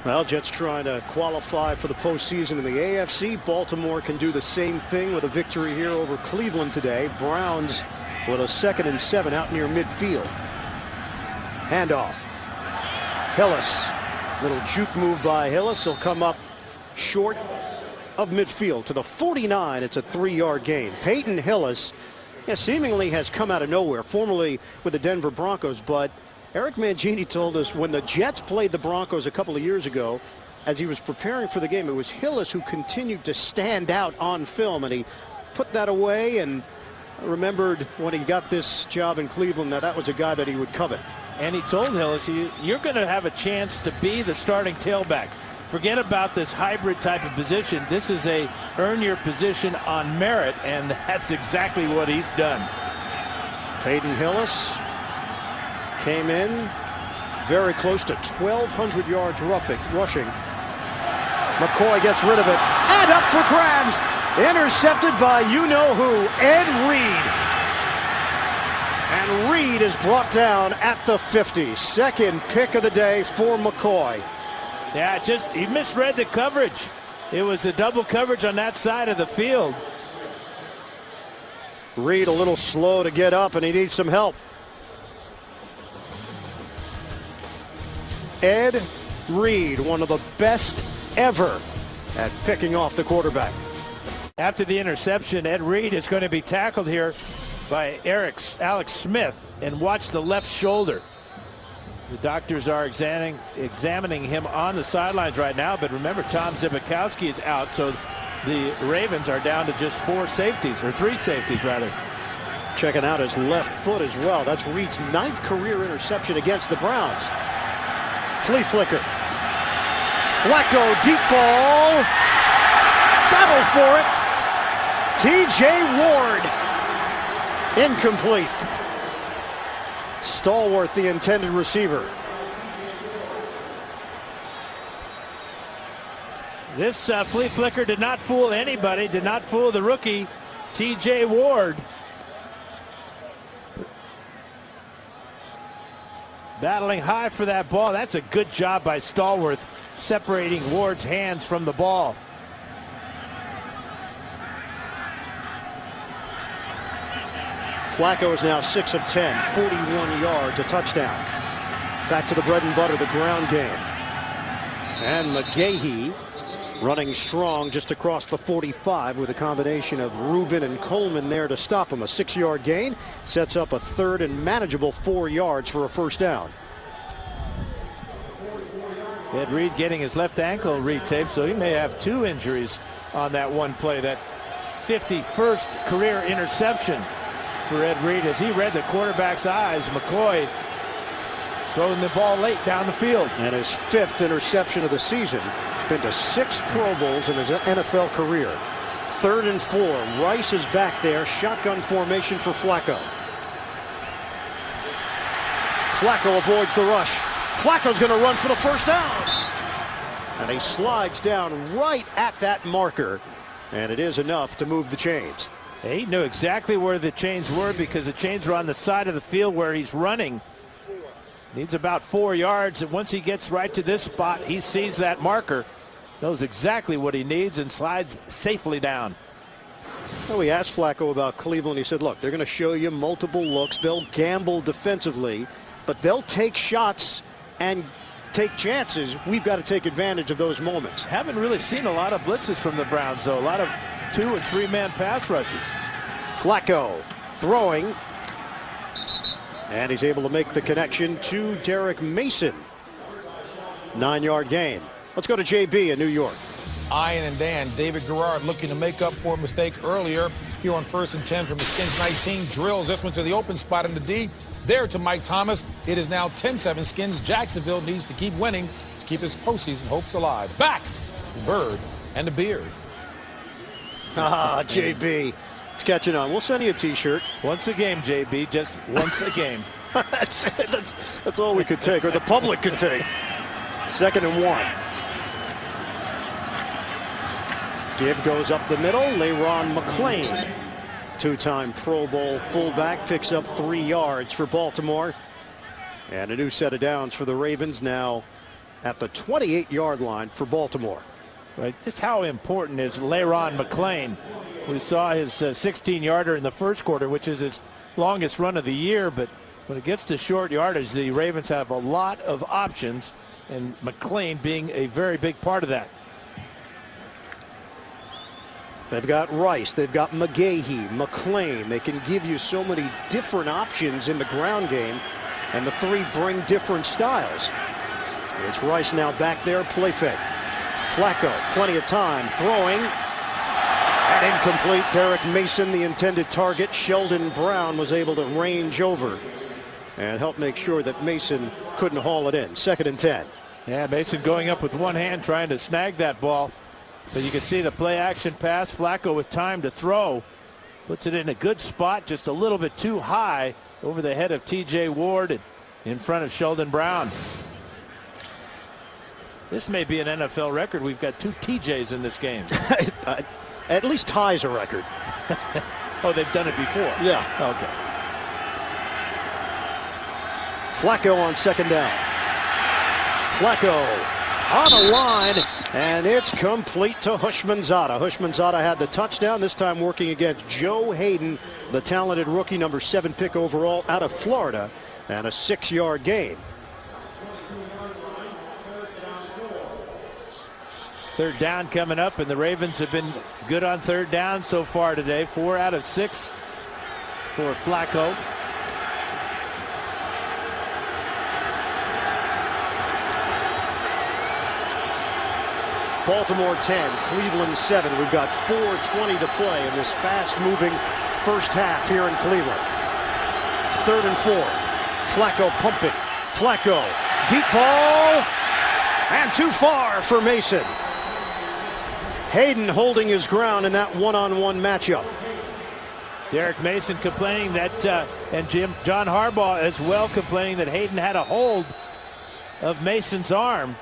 Well, Jets trying to qualify for the postseason in the AFC. Baltimore can do the same thing with a victory here over Cleveland today. Browns with a 2nd and 7 out near midfield. Handoff. Hillis. Little juke move by Hillis. He'll come up short of midfield to the 49. It's a 3-yard gain. Peyton Hillis, seemingly has come out of nowhere, formerly with the Denver Broncos, but Eric Mangini told us when the Jets played the Broncos a couple of years ago, as he was preparing for the game, it was Hillis who continued to stand out on film, and he put that away and remembered when he got this job in Cleveland that was a guy that he would covet. And he told Hillis, you're going to have a chance to be the starting tailback. Forget about this hybrid type of position. This is a earn your position on merit, and that's exactly what he's done. Peyton Hillis came in very close to 1,200 yards rushing. McCoy gets rid of it, and up for grabs. Intercepted by you-know-who, Ed Reed. And Reed is brought down at the 50. 2nd pick of the day for McCoy. Yeah, he misread the coverage. It was a double coverage on that side of the field. Reed a little slow to get up, and he needs some help. Ed Reed, one of the best ever at picking off the quarterback. After the interception, Ed Reed is going to be tackled here by Alex Smith, and watch the left shoulder. The doctors are examining him on the sidelines right now, but remember, Tom Zibikowski is out, so the Ravens are down to just 4 safeties, or 3 safeties rather. Checking out his left foot as well. That's Reed's 9th career interception against the Browns. Flea flicker. Flacco, deep ball. Battle for it. T.J. Ward. Incomplete. Stallworth, the intended receiver. This flea flicker did not fool anybody, did not fool the rookie, T.J. Ward. Battling high for that ball. That's a good job by Stallworth, separating Ward's hands from the ball. Flacco is now 6 of 10, 41 yards, a touchdown. Back to the bread and butter, the ground game. And McGahee running strong just across the 45 with a combination of Rubin and Coleman there to stop him. A 6-yard gain sets up a third and manageable 4 yards for a first down. Ed Reed getting his left ankle retaped, so he may have 2 injuries on that one play. That 51st career interception for Ed Reed as he read the quarterback's eyes. McCoy throwing the ball late down the field. And his 5th interception of the season. He's been to 6 Pro Bowls in his NFL career. 3rd and 4. Rice is back there. Shotgun formation for Flacco. Flacco avoids the rush. Flacco's going to run for the first down. And he slides down right at that marker. And it is enough to move the chains. He knew exactly where the chains were because the chains were on the side of the field where he's running. Needs about 4 yards, and once he gets right to this spot, he sees that marker, knows exactly what he needs, and slides safely down. Well, we asked Flacco about Cleveland. He said, look, they're going to show you multiple looks. They'll gamble defensively, but they'll take shots and take chances. We've got to take advantage of those moments. Haven't really seen a lot of blitzes from the Browns, though. A lot of 2- and 3-man pass rushes. Flacco throwing. And he's able to make the connection to Derek Mason. 9-yard gain. Let's go to JB in New York. Ian and Dan, David Garrard looking to make up for a mistake earlier here on 1st and 10 from the Skins 19. Drills this one to the open spot in the D. There to Mike Thomas. It is now 10-7 Skins. Jacksonville needs to keep winning to keep his postseason hopes alive. Back to Bird and the Beard. JB. It's catching on. We'll send you a T-shirt. Once a game, JB. Just once a game. That's it. That's all we could take, or the public could take. 2nd and 1. Give goes up the middle. LeRon McClain, 2-time Pro Bowl fullback, picks up 3 yards for Baltimore. And a new set of downs for the Ravens now at the 28-yard line for Baltimore. Right. Just how important is LeRon McClain? We saw his 16-yarder in the first quarter, which is his longest run of the year. But when it gets to short yardage, the Ravens have a lot of options, and McClain being a very big part of that. They've got Rice. They've got McGahee, McClain. They can give you so many different options in the ground game, and the 3 bring different styles. It's Rice now back there, play fake. Flacco, plenty of time, throwing. And incomplete. Derek Mason, the intended target. Sheldon Brown was able to range over and help make sure that Mason couldn't haul it in. 2nd and 10. Yeah, Mason going up with one hand trying to snag that ball. But you can see the play action pass. Flacco with time to throw. Puts it in a good spot, just a little bit too high over the head of T.J. Ward and in front of Sheldon Brown. This may be an NFL record. We've got 2 TJs in this game. At least ties a record. Oh, they've done it before. Yeah. Okay. Flacco on 2nd down. Flacco on the line, and it's complete to Hushmanzada. Hushmanzada had the touchdown, this time working against Joe Hayden, the talented rookie, number 7 pick overall out of Florida, and a 6-yard gain. 3rd down coming up, and the Ravens have been good on 3rd down so far today. 4 out of 6 for Flacco. Baltimore 10, Cleveland 7. We've got 4:20 to play in this fast-moving first half here in Cleveland. 3rd and 4. Flacco pumping. Flacco, deep ball, and too far for Mason. Hayden holding his ground in that one-on-one matchup. Derek Mason complaining that, and John Harbaugh as well complaining that Hayden had a hold of Mason's arm.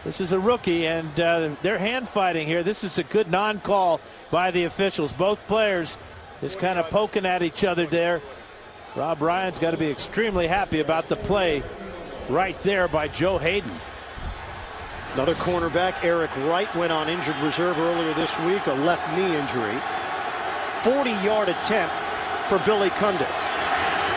This is a rookie, and they're hand fighting here. This is a good non-call by the officials. Both players just kind of poking at each other there. Rob Ryan's got to be extremely happy about the play right there by Joe Hayden. Another cornerback, Eric Wright, went on injured reserve earlier this week, a left knee injury. 40-yard attempt for Billy Cundiff.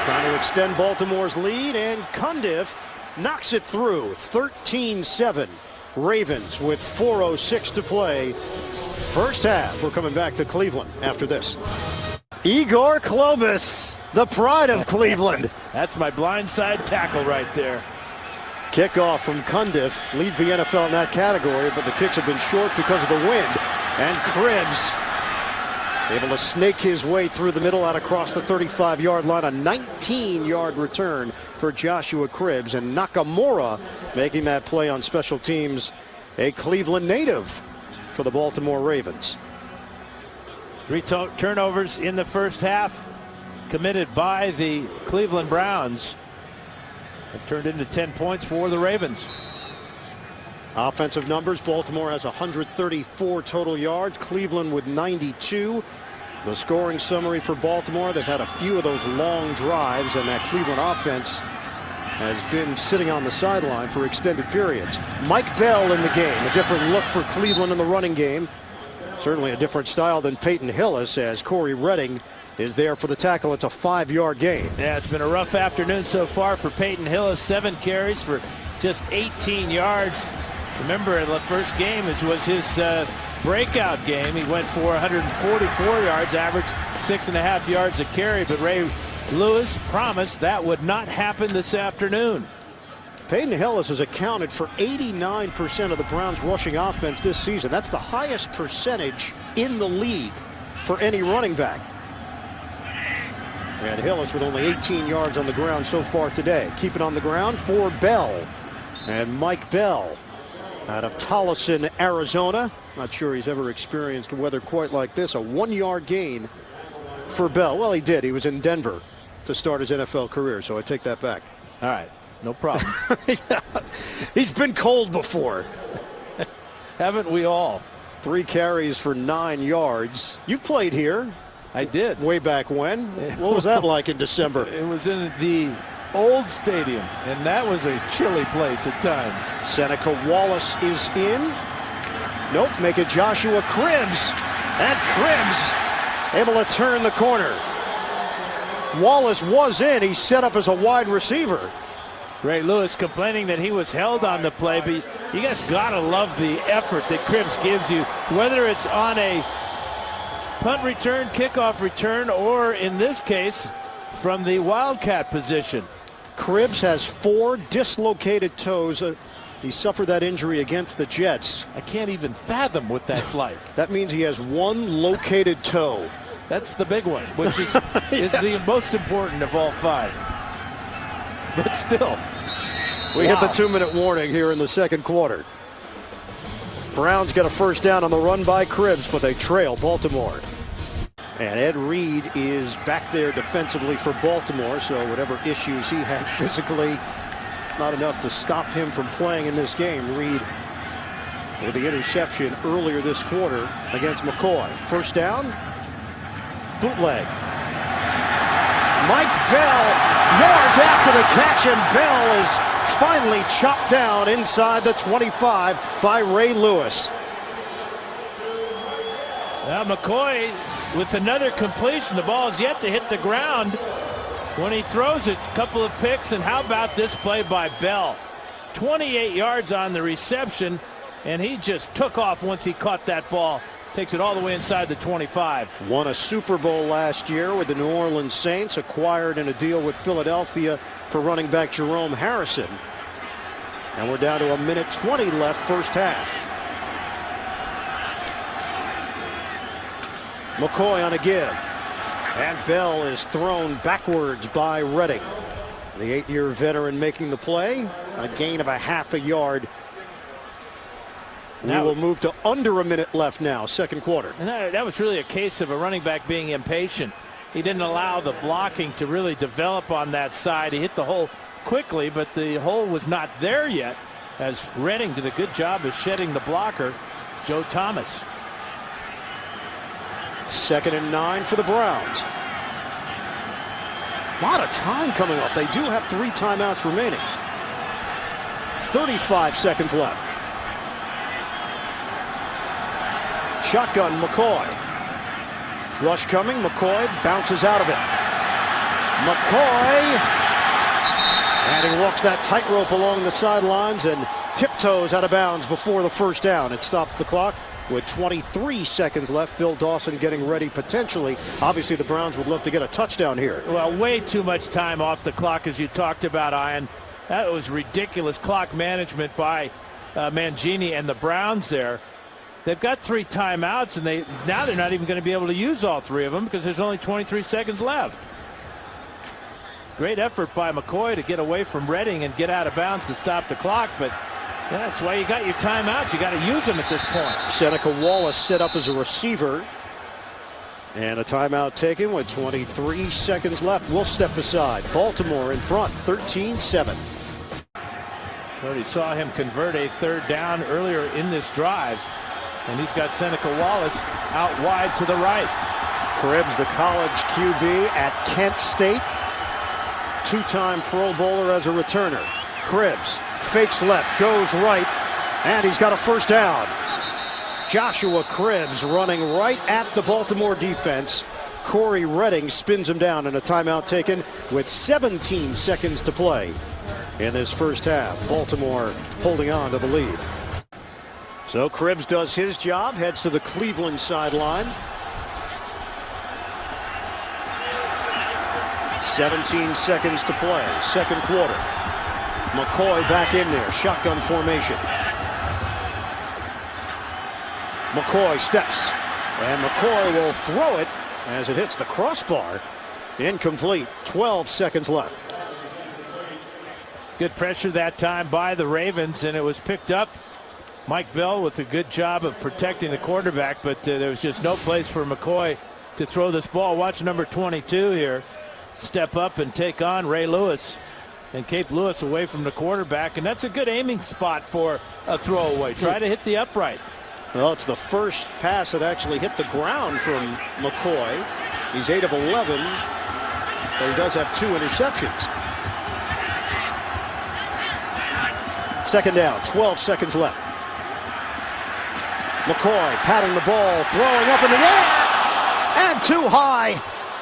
Trying to extend Baltimore's lead, and Cundiff knocks it through. 13-7 Ravens with 4:06 to play. First half. We're coming back to Cleveland after this. Igor Klobus, the pride of Cleveland. That's my blindside tackle right there. Kickoff from Cundiff leads the NFL in that category, but the kicks have been short because of the wind. And Cribbs able to snake his way through the middle out across the 35-yard line. A 19-yard return for Joshua Cribbs, and Nakamura making that play on special teams, a Cleveland native for the Baltimore Ravens. 3 turnovers in the first half committed by the Cleveland Browns have turned into 10 points for the Ravens. Offensive numbers, Baltimore has 134 total yards, Cleveland with 92. The scoring summary for Baltimore, they've had a few of those long drives, and that Cleveland offense has been sitting on the sideline for extended periods. Mike Bell in the game, a different look for Cleveland in the running game. Certainly a different style than Peyton Hillis, as Corey Redding is there for the tackle. It's a 5-yard gain. Yeah, it's been a rough afternoon so far for Peyton Hillis. 7 carries for just 18 yards. Remember, in the first game, it was his breakout game. He went for 144 yards, averaged 6.5 yards a carry, but Ray Lewis promised that would not happen this afternoon. Peyton Hillis has accounted for 89% of the Browns' rushing offense this season. That's the highest percentage in the league for any running back. And Hillis with only 18 yards on the ground so far today. Keep it on the ground for Bell. And Mike Bell out of Tolleson, Arizona. Not sure he's ever experienced weather quite like this. A 1-yard gain for Bell. Well, he did. He was in Denver to start his NFL career, so I take that back. All right, no problem. Yeah. He's been cold before. Haven't we all? 3 carries for 9 yards. You played here. I did. Way back when? What was that like in December? It was in the old stadium, and that was a chilly place at times. Seneca Wallace is in. Nope, make it Joshua Cribbs. And Cribbs able to turn the corner. Wallace was in. He's set up as a wide receiver. Ray Lewis complaining that he was held on the play, but you guys gotta love the effort that Cribbs gives you, whether it's on a punt return, kickoff return, or in this case, from the wildcat position. Cribbs has 4 dislocated toes. He suffered that injury against the Jets. I can't even fathom what that's like. That means he has 1 located toe. That's the big one, which is, is the most important of all 5. But still. We hit the 2-minute warning here in the second quarter. Browns get a first down on the run by Cribbs, but they trail Baltimore. And Ed Reed is back there defensively for Baltimore, so whatever issues he had physically, not enough to stop him from playing in this game. Reed with the interception earlier this quarter against McCoy. First down, bootleg. Mike Bell, yards after the catch, and Bell is finally chopped down inside the 25 by Ray Lewis. Now McCoy with another completion. The ball is yet to hit the ground when he throws it. A couple of picks, and how about this play by Bell? 28 yards on the reception, and he just took off once he caught that ball. Takes it all the way inside the 25. Won a Super Bowl last year with the New Orleans Saints, acquired in a deal with Philadelphia for running back Jerome Harrison. And we're down to 1:20 left first half. McCoy on a give. And Bell is thrown backwards by Redding. The 8-year veteran making the play. A gain of a half a yard. We will move to under a minute left now, second quarter. And that was really a case of a running back being impatient. he didn't allow the blocking to really develop on that side. He hit the hole quickly, but the hole was not there yet, as Redding did a good job of shedding the blocker, Joe Thomas. 2nd and 9 for the Browns. A lot of time coming off. They do have 3 timeouts remaining. 35 seconds left. Shotgun, McCoy. Rush coming. McCoy bounces out of it. McCoy. And he walks that tightrope along the sidelines and tiptoes out of bounds before the first down. It stopped the clock with 23 seconds left. Phil Dawson getting ready potentially. Obviously, the Browns would love to get a touchdown here. Well, way too much time off the clock, as you talked about, Ian. That was ridiculous clock management by Mangini and the Browns there. They've got 3 timeouts, and now they're not even going to be able to use all 3 of them because there's only 23 seconds left. Great effort by McCoy to get away from Redding and get out of bounds to stop the clock, but yeah, that's why you got your timeouts. You got to use them at this point. Seneca Wallace set up as a receiver. And a timeout taken with 23 seconds left. We'll step aside. Baltimore in front, 13-7. Already saw him convert a 3rd down earlier in this drive. And he's got Seneca Wallace out wide to the right. Cribbs, the college QB at Kent State. 2-time Pro Bowler as a returner. Cribbs fakes left, goes right, and he's got a first down. Joshua Cribbs running right at the Baltimore defense. Corey Redding spins him down, and a timeout taken with 17 seconds to play in this first half. Baltimore holding on to the lead. So Cribbs does his job, heads to the Cleveland sideline. 17 seconds to play, 2nd quarter. McCoy back in there, shotgun formation. McCoy steps, and McCoy will throw it as it hits the crossbar. Incomplete, 12 seconds left. Good pressure that time by the Ravens, and it was picked up. Mike Bell with a good job of protecting the quarterback, but there was just no place for McCoy to throw this ball. Watch number 22 here step up and take on Ray Lewis and keep Lewis away from the quarterback, and that's a good aiming spot for a throwaway. Try to hit the upright. Well, it's the first pass that actually hit the ground from McCoy. He's 8 of 11, but he does have 2 interceptions. 2nd down, 12 seconds left. McCoy patting the ball, throwing up in the air, and too high.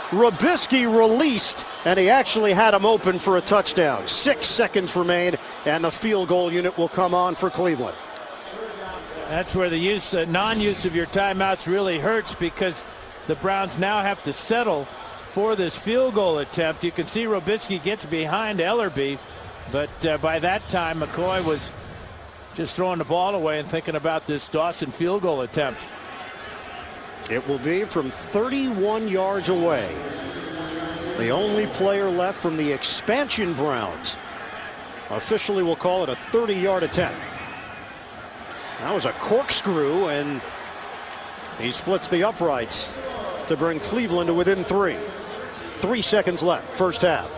Robisky released, and he actually had him open for a touchdown. 6 seconds remain, and the field goal unit will come on for Cleveland. That's where the non-use of your timeouts really hurts, because the Browns now have to settle for this field goal attempt. You can see Robisky gets behind Ellerby, but by that time McCoy was just throwing the ball away and thinking about this Dawson field goal attempt. It will be from 31 yards away. The only player left from the expansion Browns. Officially, we'll call it a 30-yard attempt. That was a corkscrew, and he splits the uprights to bring Cleveland to within 3. 3 seconds left, first half.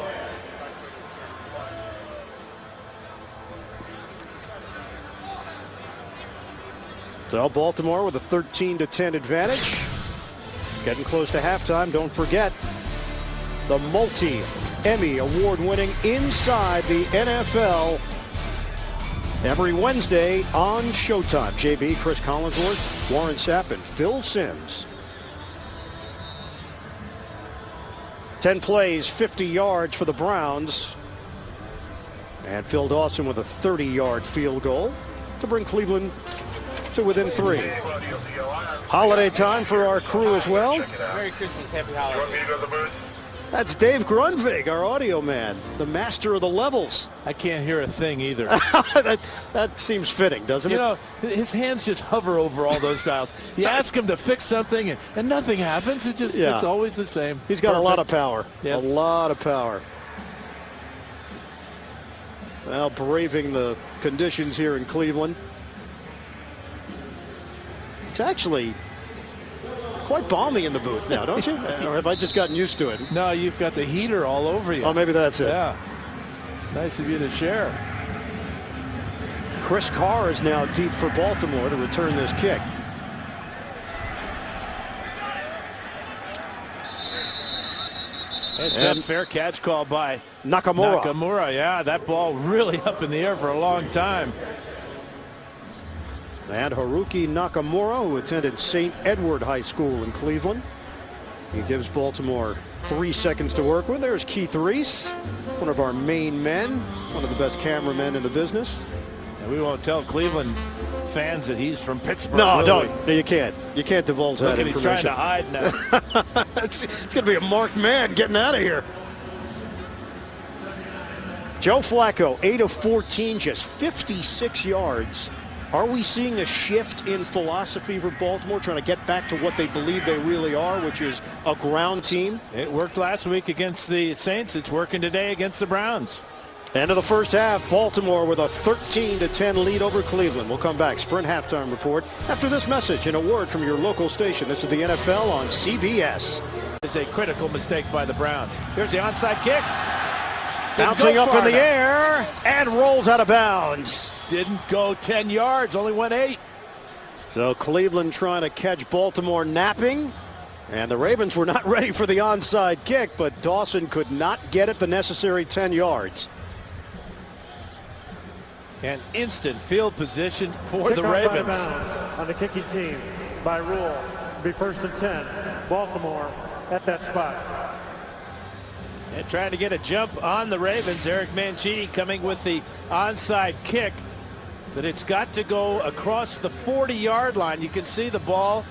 So Baltimore with a 13-10 advantage. Getting close to halftime. Don't forget the multi-Emmy award-winning Inside the NFL every Wednesday on Showtime. JB, Chris Collinsworth, Warren Sapp, and Phil Simms. 10 plays, 50 yards for the Browns. And Phil Dawson with a 30-yard field goal to bring Cleveland to within 3. Holiday time for our crew as well. Merry Christmas, happy holidays. That's Dave Grunvig, our audio man, the master of the levels. I can't hear a thing either. that seems fitting, doesn't it? You know, his hands just hover over all those dials. You ask him to fix something, and nothing happens. It's always the same. He's got a lot of power. Yes. A lot of power. Well, braving the conditions here in Cleveland. It's actually quite balmy in the booth now, don't you? Or have I just gotten used to it? No, you've got the heater all over you. Oh, maybe that's it. Yeah. Nice of you to share. Chris Carr is now deep for Baltimore to return this kick. It's a fair catch call by Nakamura. Yeah, that ball really up in the air for a long time. And Haruki Nakamura, who attended St. Edward High School in Cleveland. He gives Baltimore 3 seconds to work with. There's Keith Reese, one of our main men, one of the best cameramen in the business. And we won't tell Cleveland fans that he's from Pittsburgh. No, don't. No, you can't. You can't divulge that information. He's trying to hide now. it's going to be a marked man getting out of here. Joe Flacco, 8 of 14, just 56 yards. Are we seeing a shift in philosophy for Baltimore, trying to get back to what they believe they really are, which is a ground team? It worked last week against the Saints. It's working today against the Browns. End of the first half, Baltimore with a 13-10 lead over Cleveland. We'll come back. Sprint halftime report after this message and a word from your local station. This is the NFL on CBS. It's a critical mistake by the Browns. Here's the onside kick. Bouncing up in the air and rolls out of bounds. Didn't go 10 yards, only went 8. So Cleveland trying to catch Baltimore napping. And the Ravens were not ready for the onside kick, but Dawson could not get it the necessary 10 yards. And instant field position for Kick the off Ravens. out of bounds on the kicking team by rule. Be 1st and 10. Baltimore at that spot. And trying to get a jump on the Ravens. Eric Mancini coming with the onside kick. But it's got to go across the 40-yard line. You can see the ball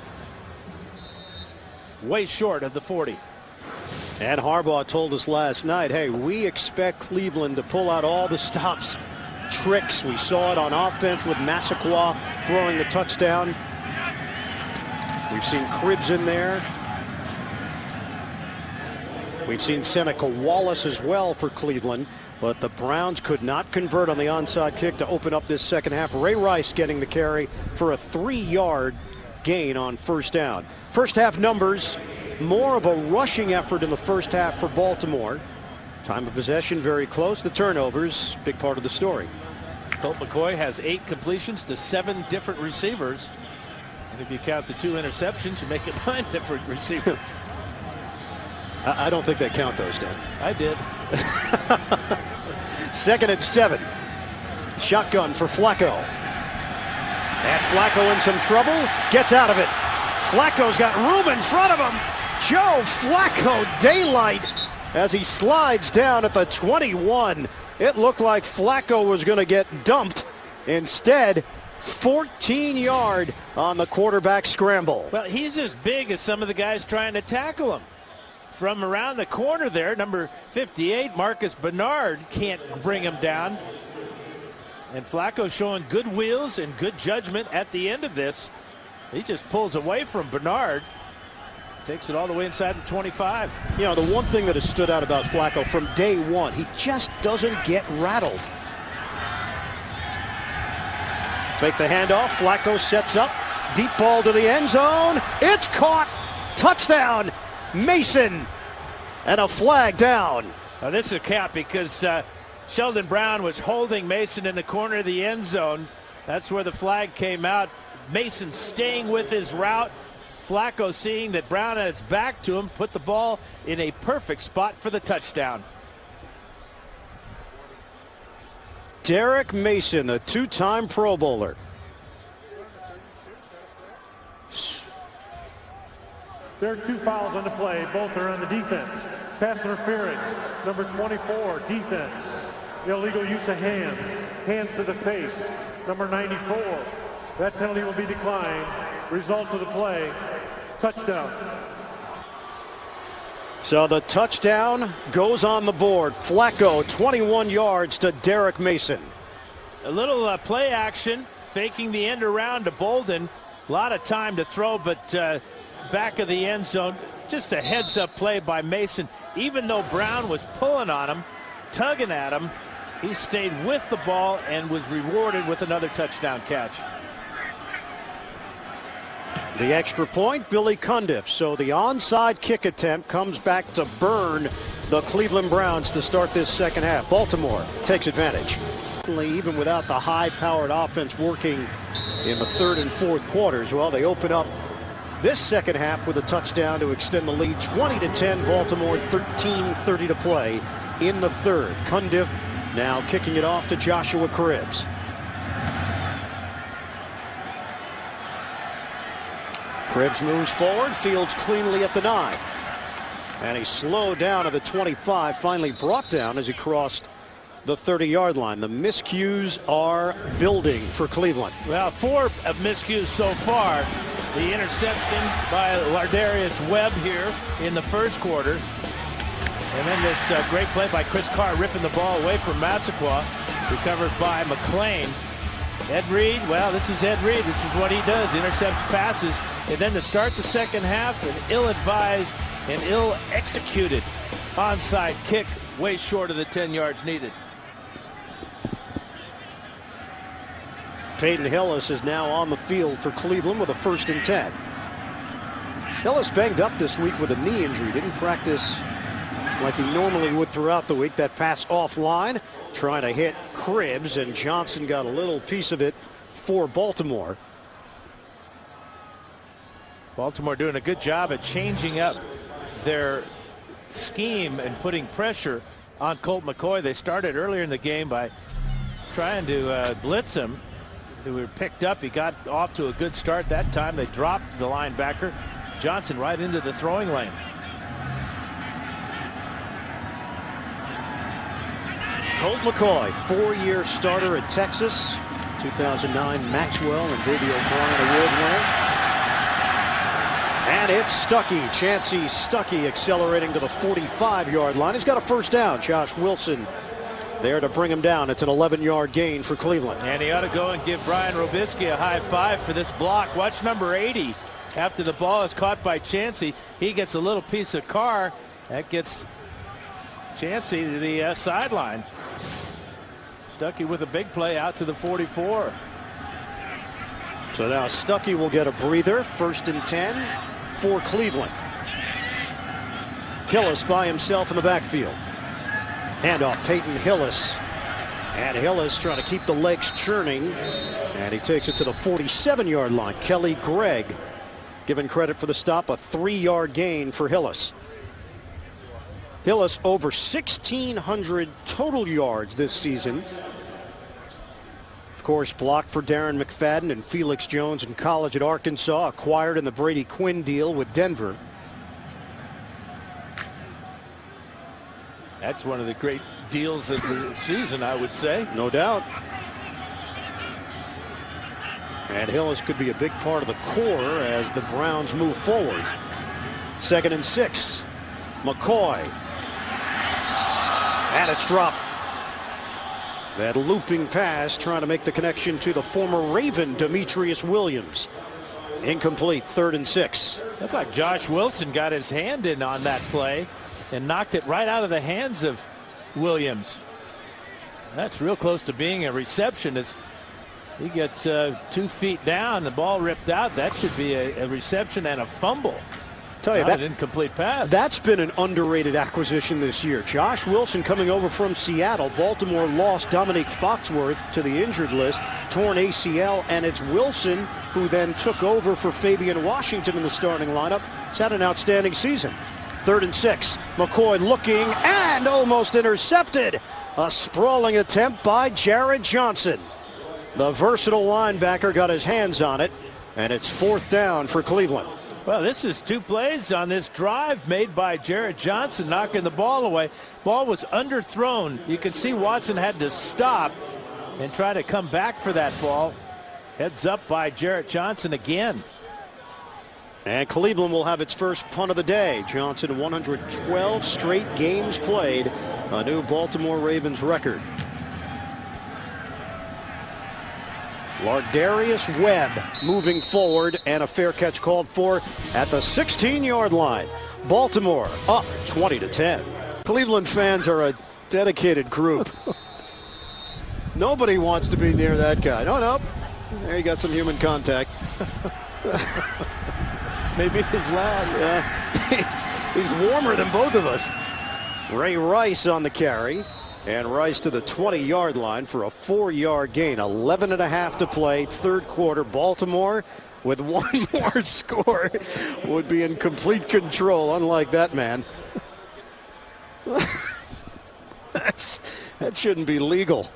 way short of the 40. And Harbaugh told us last night, hey, we expect Cleveland to pull out all the stops, tricks. We saw it on offense with Massaquoi throwing the touchdown. We've seen Cribbs in there. We've seen Seneca Wallace as well for Cleveland, but the Browns could not convert on the onside kick to open up this second half. Ray Rice getting the carry for a 3-yard gain on first down. First half numbers, more of a rushing effort in the first half for Baltimore. Time of possession very close. The turnovers, big part of the story. Colt McCoy has 8 completions to 7 different receivers. And if you count the 2 interceptions, you make it 9 different receivers. I don't think they count those, Dan. I did. 2nd and 7. Shotgun for Flacco. And Flacco in some trouble. Gets out of it. Flacco's got room in front of him. Joe Flacco daylight as he slides down at the 21. It looked like Flacco was going to get dumped. Instead, 14-yard on the quarterback scramble. Well, he's as big as some of the guys trying to tackle him. From around the corner there, number 58, Marcus Bernard can't bring him down. And Flacco showing good wheels and good judgment at the end of this. He just pulls away from Bernard. Takes it all the way inside the 25. You know, the one thing that has stood out about Flacco from day one, he just doesn't get rattled. Fake the handoff. Flacco sets up. Deep ball to the end zone. It's caught. Touchdown. Mason. And a flag down. Now this is a cap because Sheldon Brown was holding Mason in the corner of the end zone. That's where the flag came out. Mason staying with his route. Flacco seeing that Brown had its back to him, put the ball in a perfect spot for the touchdown. Derek Mason, a 2-time Pro Bowler. There are 2 fouls on the play. Both are on the defense. Pass interference, number 24, defense. Illegal use of hands. Hands to the face, number 94. That penalty will be declined. Result of the play, touchdown. So the touchdown goes on the board. Flacco, 21 yards to Derek Mason. A little play action, faking the end around to Bolden. A lot of time to throw, but back of the end zone. Just a heads-up play by Mason. Even though Brown was pulling on him, tugging at him, he stayed with the ball and was rewarded with another touchdown catch. The extra point, Billy Cundiff. So the onside kick attempt comes back to burn the Cleveland Browns to start this second half. Baltimore takes advantage. Even without the high-powered offense working in the third and fourth quarters, well, they open up this second half with a touchdown to extend the lead 20-10. Baltimore 13:30 to play in the third. Cundiff now kicking it off to Joshua Cribbs. Cribbs moves forward, fields cleanly at the 9. And he slowed down at the 25, finally brought down as he crossed the 30-yard line. The miscues are building for Cleveland. Well, 4 of miscues so far. The interception by Lardarius Webb here in the first quarter. And then this great play by Chris Carr ripping the ball away from Massaquoi. Recovered by McLean. Ed Reed, well, this is Ed Reed. This is what he does. Intercepts passes. And then to start the second half, an ill-advised and ill-executed onside kick way short of the 10 yards needed. Peyton Hillis is now on the field for Cleveland with a 1st and 10. Hillis banged up this week with a knee injury. Didn't practice like he normally would throughout the week. That pass offline, trying to hit Cribbs, and Johnson got a little piece of it for Baltimore. Baltimore doing a good job at changing up their scheme and putting pressure on Colt McCoy. They started earlier in the game by trying to blitz him. They were picked up. He got off to a good start that time. They dropped the linebacker. Johnson right into the throwing lane. Colt McCoy, 4-year starter at Texas. 2009 Maxwell and Davey O'Brien Award winner. And it's Stuckey, Chancey Stuckey, accelerating to the 45-yard line. He's got a 1st down. Josh Wilson there to bring him down. It's an 11-yard gain for Cleveland. And he ought to go and give Brian Robisky a high five for this block. Watch number 80. After the ball is caught by Chancey, he gets a little piece of Carr. That gets Chancey to the sideline. Stuckey with a big play out to the 44. So now Stuckey will get a breather. 1st and 10 for Cleveland. Hillis by himself in the backfield. Handoff, Peyton Hillis. And Hillis trying to keep the legs churning. And he takes it to the 47-yard line. Kelly Gregg given credit for the stop. A 3-yard gain for Hillis. Hillis over 1,600 total yards this season. Of course, blocked for Darren McFadden and Felix Jones in college at Arkansas. Acquired in the Brady Quinn deal with Denver. That's one of the great deals of the season, I would say. No doubt. And Hillis could be a big part of the core as the Browns move forward. 2nd and 6. McCoy. And it's dropped. That looping pass trying to make the connection to the former Raven, Demetrius Williams. Incomplete. 3rd and 6. Looked like Josh Wilson got his hand in on that play and knocked it right out of the hands of Williams. That's real close to being a reception as he gets 2 feet down. The ball ripped out. That should be a reception and a fumble. Tell you, Not an incomplete pass. That's been an underrated acquisition this year. Josh Wilson coming over from Seattle. Baltimore lost Dominique Foxworth to the injured list, torn ACL, and it's Wilson who then took over for Fabian Washington in the starting lineup. He's had an outstanding season. 3rd and 6. McCoy looking and almost intercepted. A sprawling attempt by Jared Johnson. The versatile linebacker got his hands on it, and it's 4th down for Cleveland. Well, this is 2 plays on this drive made by Jared Johnson, knocking the ball away. Ball was underthrown. You can see Watson had to stop and try to come back for that ball. Heads up by Jared Johnson again. And Cleveland will have its first punt of the day. Johnson, 112 straight games played, a new Baltimore Ravens record. Lardarius Webb moving forward, and a fair catch called for at the 16-yard line. Baltimore up 20-10. Cleveland fans are a dedicated group. Nobody wants to be near that guy. No. There you got some human contact. maybe his last. He's warmer than both of us. Ray Rice on the carry. And Rice to the 20-yard line for a 4-yard gain. 11.5 to play, third quarter. Baltimore, with one more score, would be in complete control, unlike that man. That shouldn't be legal.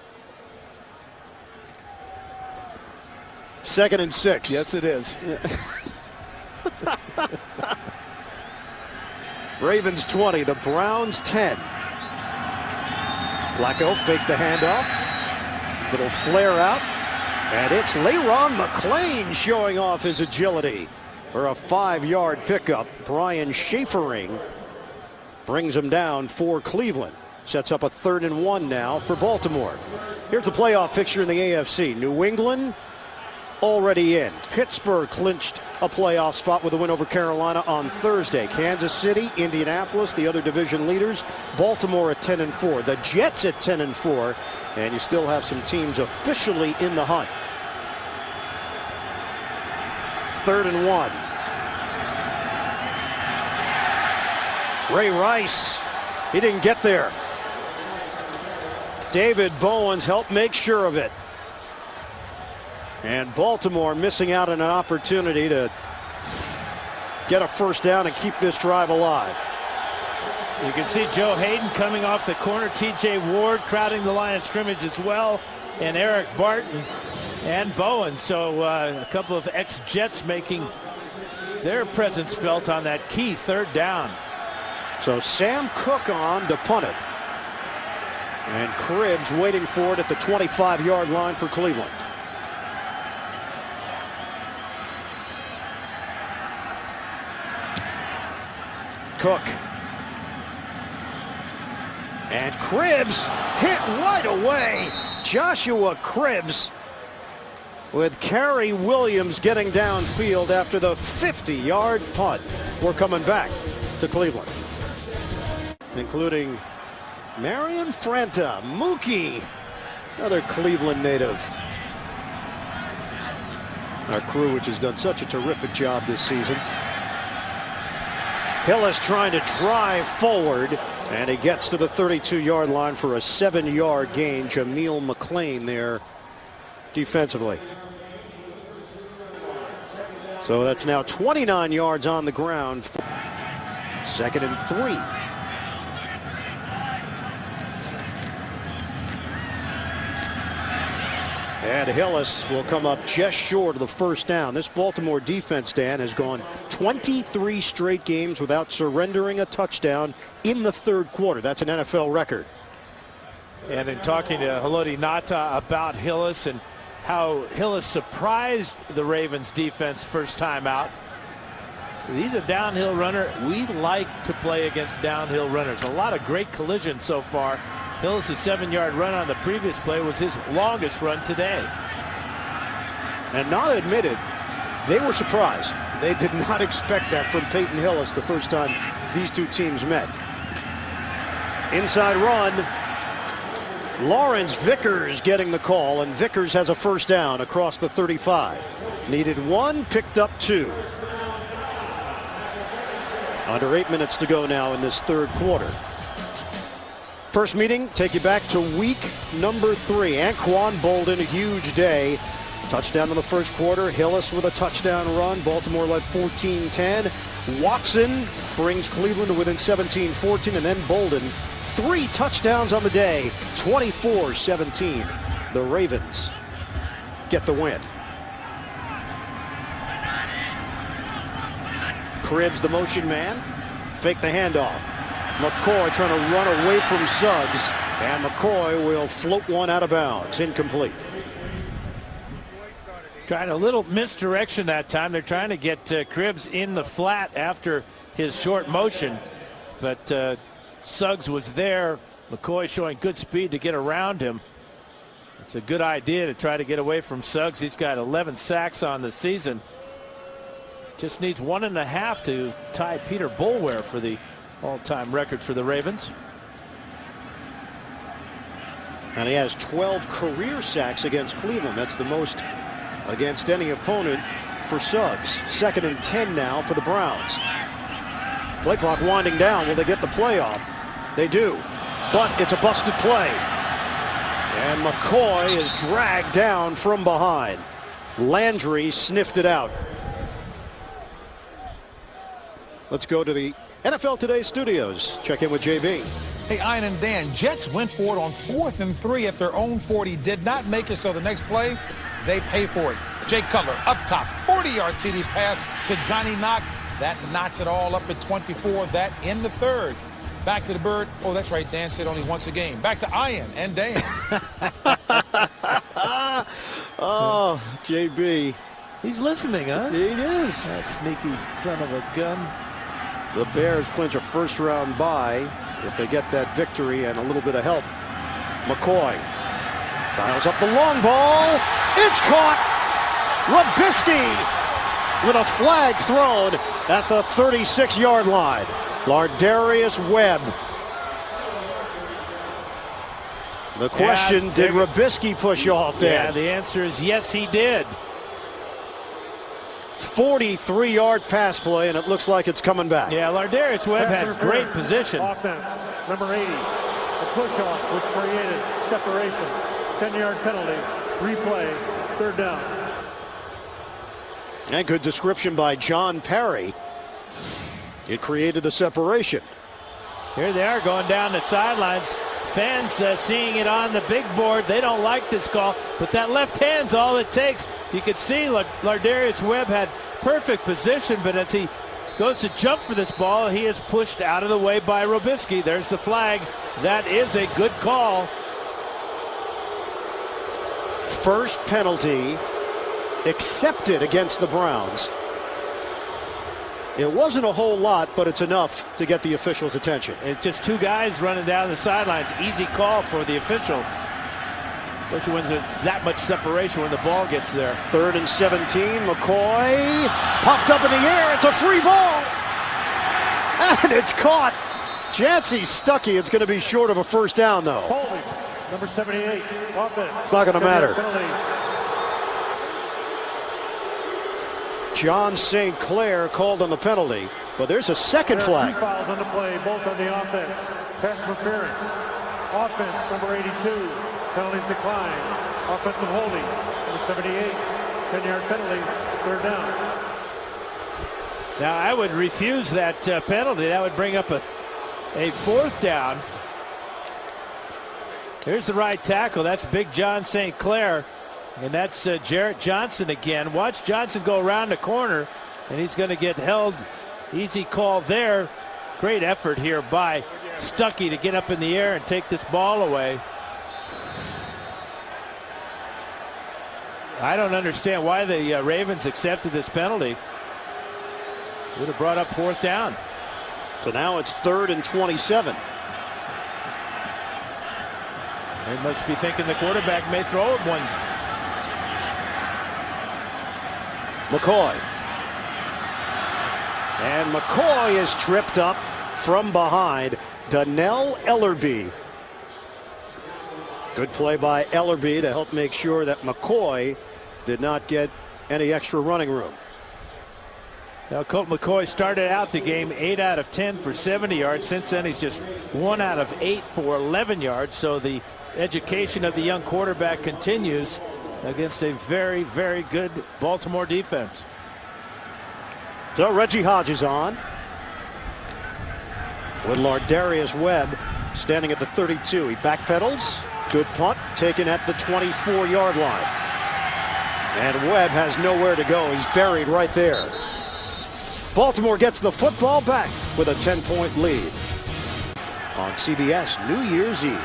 2nd and 6. Yes, it is. Ravens 20, the Browns 10. Flacco fake the handoff. Little flare out. And it's LeRon McClain showing off his agility for a 5-yard pickup. Brian Schafering brings him down for Cleveland. Sets up a 3rd and 1 now for Baltimore. Here's the playoff picture in the AFC. New England already in. Pittsburgh clinched a playoff spot with a win over Carolina on Thursday. Kansas City, Indianapolis, the other division leaders. Baltimore at 10-4. The Jets at 10-4. And you still have some teams officially in the hunt. 3rd and 1. Ray Rice, he didn't get there. David Bowens helped make sure of it. And Baltimore missing out on an opportunity to get a first down and keep this drive alive. You can see Joe Hayden coming off the corner. T.J. Ward crowding the line of scrimmage as well. And Eric Barton and Bowen. So a couple of ex-Jets making their presence felt on that key 3rd down. So Sam Cook on to punt it. And Cribbs waiting for it at the 25-yard line for Cleveland. Cook. And Cribbs hit right away. Joshua Cribbs with Kerry Williams getting downfield after the 50-yard punt. We're coming back to Cleveland, including Marion Franta, Mookie, another Cleveland native. Our crew, which has done such a terrific job this season. Hillis trying to drive forward, and he gets to the 32-yard line for a 7-yard gain. Jameel McClain there defensively. So that's now 29 yards on the ground. 2nd and 3. And Hillis will come up just short of the first down. This Baltimore defense, Dan, has gone 23 straight games without surrendering a touchdown in the 3rd quarter. That's an NFL record. And in talking to Haloti Ngata about Hillis and how Hillis surprised the Ravens defense first time out. So he's a downhill runner. We like to play against downhill runners. A lot of great collisions so far. Hillis' 7-yard run on the previous play was his longest run today. And not admitted, they were surprised. They did not expect that from Peyton Hillis the first time these two teams met. Inside run. Lawrence Vickers getting the call, and Vickers has a first down across the 35. Needed 1, picked up 2. Under 8 minutes to go now in this 3rd quarter. First meeting, take you back to week number 3. Anquan Bolden, a huge day. Touchdown in the first quarter. Hillis with a touchdown run. Baltimore led 14-10. Watson brings Cleveland to within 17-14, and then Bolden 3 touchdowns on the day. 24-17. The Ravens get the win. Cribbs, the motion man. Fake the handoff. McCoy trying to run away from Suggs, and McCoy will float one out of bounds. Incomplete. Trying a little misdirection that time. They're trying to get Cribbs in the flat after his short motion, but Suggs was there. McCoy showing good speed to get around him. It's a good idea to try to get away from Suggs. He's got 11 sacks on the season. Just needs 1.5 to tie Peter Boulware for the all-time record for the Ravens. And he has 12 career sacks against Cleveland. That's the most against any opponent for Suggs. 2nd and 10 now for the Browns. Play clock winding down. Will they get the play off? They do. But it's a busted play. And McCoy is dragged down from behind. Landry sniffed it out. Let's go to the NFL Today studios. Check in with JB. Hey, Ian and Dan, Jets went for it on 4th and 3 at their own 40. Did not make it, so the next play, they pay for it. Jay Cutler up top, 40-yard TD pass to Johnny Knox. That knots it all up at 24. That in the 3rd. Back to the Bird. Oh, that's right. Dan said only once a game. Back to Ian and Dan. Oh, JB. He's listening, huh? He is. That sneaky son of a gun. The Bears clinch a first-round bye if they get that victory and a little bit of help. McCoy dials up the long ball. It's caught. Robisky with a flag thrown at the 36-yard line. Lardarius Webb. The question, did Robisky push off there? Yeah, the answer is yes, he did. 43-yard pass play, and it looks like it's coming back. Yeah, Lardarius Webb had great position. Offense, number 80. A push-off which created separation. 10-yard penalty. Replay. 3rd down. And good description by John Parry. It created the separation. Here they are going down the sidelines. Fans seeing it on the big board. They don't like this call, but that left hand's all it takes. You could see Lardarius Webb had perfect position, but as he goes to jump for this ball, he is pushed out of the way by Robisky. There's the flag. That is a good call. First penalty accepted against the Browns. It wasn't a whole lot, but it's enough to get the official's attention. It's just 2 guys running down the sidelines. Easy call for the official. Especially when there's that much separation when the ball gets there. 3rd and 17. McCoy popped up in the air. It's a free ball. And it's caught. Jancy Stuckey. It's going to be short of a first down, though. Holding. Number 78. Offense. It's not going to matter. Penalty. John St. Clair called on the penalty, but there's a second There flag. are 2 fouls on the play, both on the offense. Pass interference. Offense, number 82. Penalties decline. Offensive holding, number 78. 10-yard penalty, 3rd down. Now, I would refuse that penalty. That would bring up a 4th down. Here's the right tackle. That's big John St. Clair. And that's Jarrett Johnson again. Watch Johnson go around the corner, and he's going to get held. Easy call there. Great effort here by Stuckey to get up in the air and take this ball away. I don't understand why the Ravens accepted this penalty. Would have brought up 4th down. So now it's 3rd and 27. They must be thinking the quarterback may throw it one. McCoy. And McCoy is tripped up from behind. Donnell Ellerbe. Good play by Ellerbe to help make sure that McCoy did not get any extra running room. Now, Colt McCoy started out the game 8 out of 10 for 70 yards. Since then, he's just 1 out of 8 for 11 yards. So the education of the young quarterback continues against a very, very good Baltimore defense. So Reggie Hodge is on with Lardarius Webb standing at the 32. He backpedals. Good punt taken at the 24-yard line. And Webb has nowhere to go. He's buried right there. Baltimore gets the football back with a 10-point lead on CBS New Year's Eve.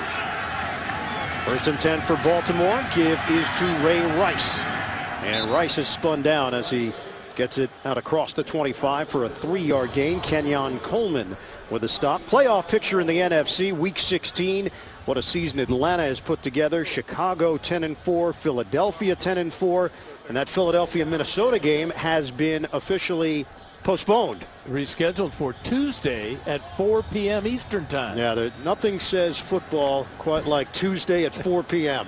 1st and 10 for Baltimore. Give is to Ray Rice. And Rice is spun down as he gets it out across the 25 for a 3-yard gain. Kenyon Coleman with a stop. Playoff picture in the NFC, Week 16. What a season Atlanta has put together. Chicago 10-4, Philadelphia 10-4. And that Philadelphia-Minnesota game has been officially postponed. Rescheduled for Tuesday at 4 p.m. Eastern time. Yeah, nothing says football quite like Tuesday at 4 p.m.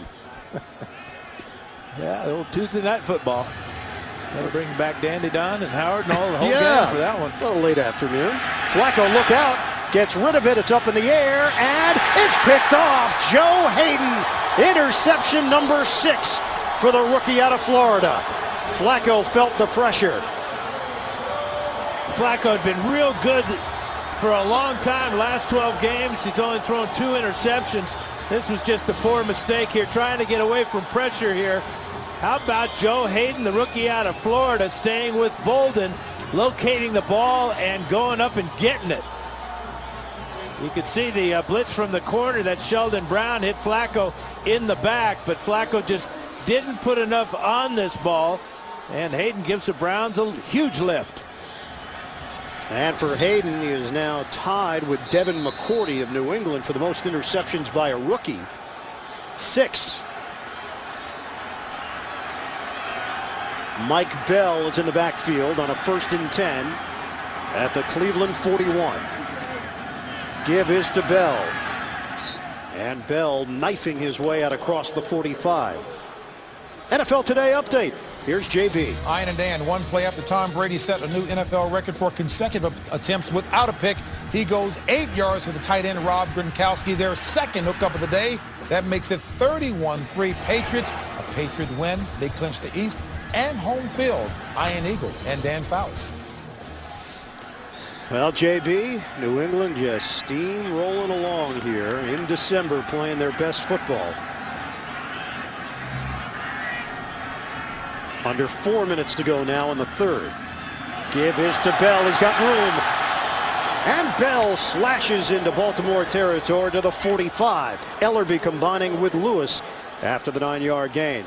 Yeah, old Tuesday night football. They'll bring back Dandy Don and Howard and all the whole Yeah. game for that one. A little late afternoon. Flacco, look out. Gets rid of it. It's up in the air, and it's picked off. Joe Hayden. Interception number 6 for the rookie out of Florida. Flacco felt the pressure. Flacco had been real good for a long time. Last 12 games, he's only thrown 2 interceptions. This was just a poor mistake here, trying to get away from pressure here. How about Joe Hayden, the rookie out of Florida, staying with Bolden, locating the ball and going up and getting it. You could see the blitz from the corner that Sheldon Brown hit Flacco in the back, but Flacco just didn't put enough on this ball, and Hayden gives the Browns a huge lift. And for Hayden, he is now tied with Devin McCourty of New England for the most interceptions by a rookie. 6. Mike Bell is in the backfield on a 1st and 10 at the Cleveland 41. Give is to Bell. And Bell knifing his way out across the 45. NFL Today update. Here's JB. Ian and Dan, one play after Tom Brady set a new NFL record for consecutive attempts without a pick. He goes 8 yards to the tight end, Rob Gronkowski, their second hookup of the day. That makes it 31-3 Patriots. A Patriot win. They clinch the East and home field. Ian Eagle and Dan Fouts. Well, JB, New England just steamrolling along here in December, playing their best football. Under 4 minutes to go now in the 3rd. Give is to Bell. He's got room. And Bell slashes into Baltimore territory to the 45. Ellerby combining with Lewis after the 9-yard gain.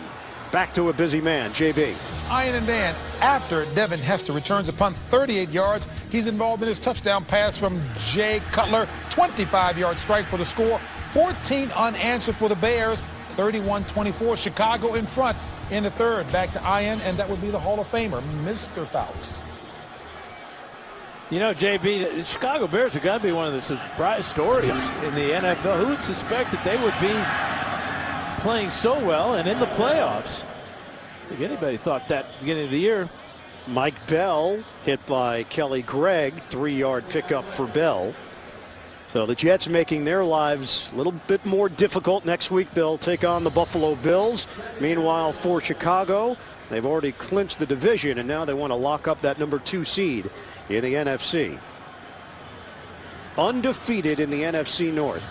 Back to a busy man, JB. Ian and Dan, after Devin Hester returns a punt 38 yards, he's involved in his touchdown pass from Jay Cutler. 25-yard strike for the score. 14 unanswered for the Bears. 31-24. Chicago in front in the 3rd. Back to Ian, and that would be the Hall of Famer, Mr. Fouts. You know, JB, the Chicago Bears have got to be one of the surprise stories in the NFL. Who would suspect that they would be playing so well and in the playoffs? I think anybody thought that at the beginning of the year. Mike Bell hit by Kelly Gregg. 3-yard pickup for Bell. So the Jets making their lives a little bit more difficult. Next week they'll take on the Buffalo Bills. Meanwhile, for Chicago, they've already clinched the division, and now they want to lock up that number 2 seed in the NFC. Undefeated in the NFC North.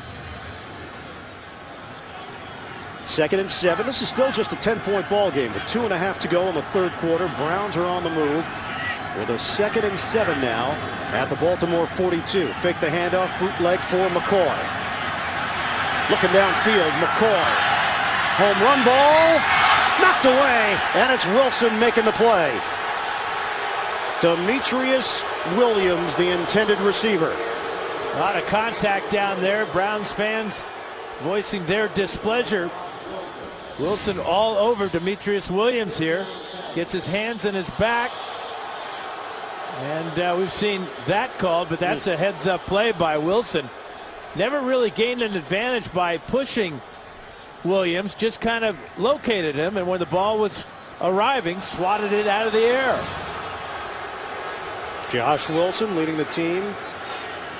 2nd and 7. This is still just a 10-point ball game with 2.5 to go in the 3rd quarter. Browns are on the move with a 2nd and 7 now at the Baltimore 42. Fake the handoff, bootleg for McCoy. Looking downfield, McCoy. Home run ball, knocked away, and it's Wilson making the play. Demetrius Williams, the intended receiver. A lot of contact down there. Browns fans voicing their displeasure. Wilson all over Demetrius Williams here. Gets his hands in his back. And we've seen that called, but that's a heads-up play by Wilson. Never really gained an advantage by pushing Williams, just kind of located him, and when the ball was arriving, swatted it out of the air. Josh Wilson leading the team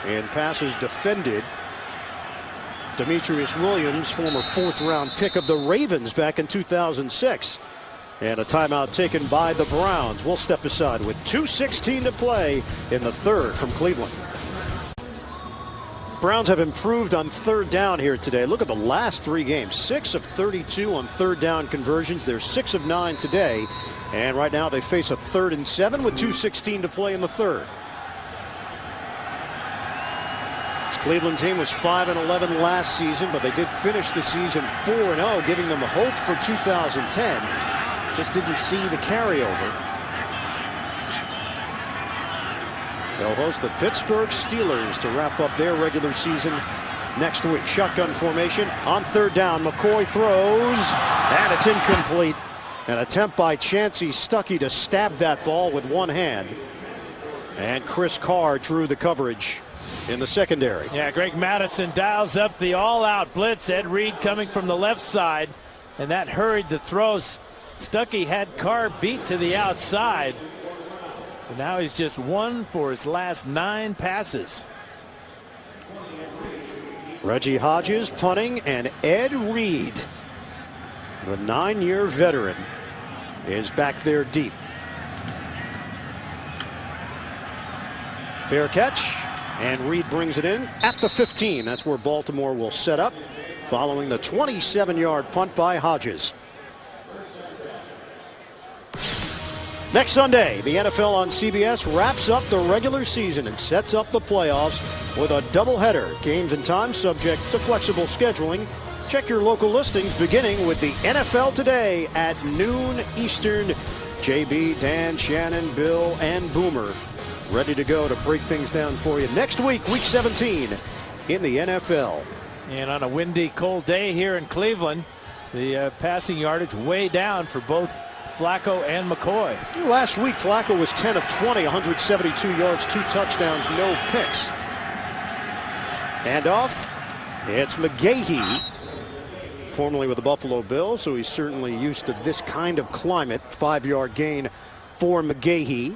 in passes defended. Demetrius Williams, former 4th-round pick of the Ravens back in 2006. And a timeout taken by the Browns. We'll step aside with 2:16 to play in the 3rd from Cleveland. Browns have improved on 3rd down here today. Look at the last 3 games. 6 of 32 on 3rd down conversions. They're 6 of 9 today. And right now they face a 3rd and 7 with 2:16 to play in the 3rd. This Cleveland team was 5-11 last season, but they did finish the season 4-0, giving them hope for 2010. Just didn't see the carryover. They'll host the Pittsburgh Steelers to wrap up their regular season next week. Shotgun formation on 3rd down. McCoy throws, and it's incomplete. An attempt by Chancey Stuckey to stab that ball with one hand. And Chris Carr drew the coverage in the secondary. Yeah, Greg Madison dials up the all-out blitz. Ed Reed coming from the left side, and that hurried the throws Stuckey had Carr beat to the outside. And now he's just 1 for his last 9 passes. Reggie Hodges punting, and Ed Reed, the 9-year veteran, is back there deep. Fair catch, and Reed brings it in at the 15. That's where Baltimore will set up following the 27-yard punt by Hodges. Next Sunday, the NFL on CBS wraps up the regular season and sets up the playoffs with a doubleheader. Games and times subject to flexible scheduling. Check your local listings beginning with the NFL Today at noon Eastern. JB, Dan, Shannon, Bill, and Boomer ready to go to break things down for you next week, week 17 in the NFL. And on a windy, cold day here in Cleveland, the passing yardage way down for both Flacco and McCoy. Last week, Flacco was 10 of 20, 172 yards, 2 touchdowns, no picks. Handoff. It's McGahee, formerly with the Buffalo Bills, so he's certainly used to this kind of climate. 5-yard gain for McGahee.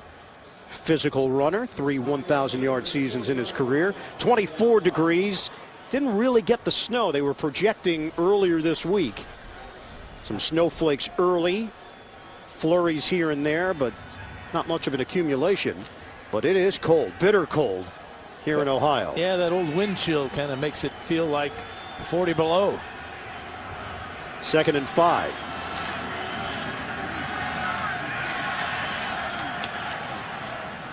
Physical runner, 3 1,000-yard seasons in his career. 24 degrees. Didn't really get the snow they were projecting earlier this week. Some snowflakes early. Flurries here and there, but not much of an accumulation. But it is cold, bitter cold here in Ohio. Yeah, that old wind chill kind of makes it feel like 40 below. 2nd and 5.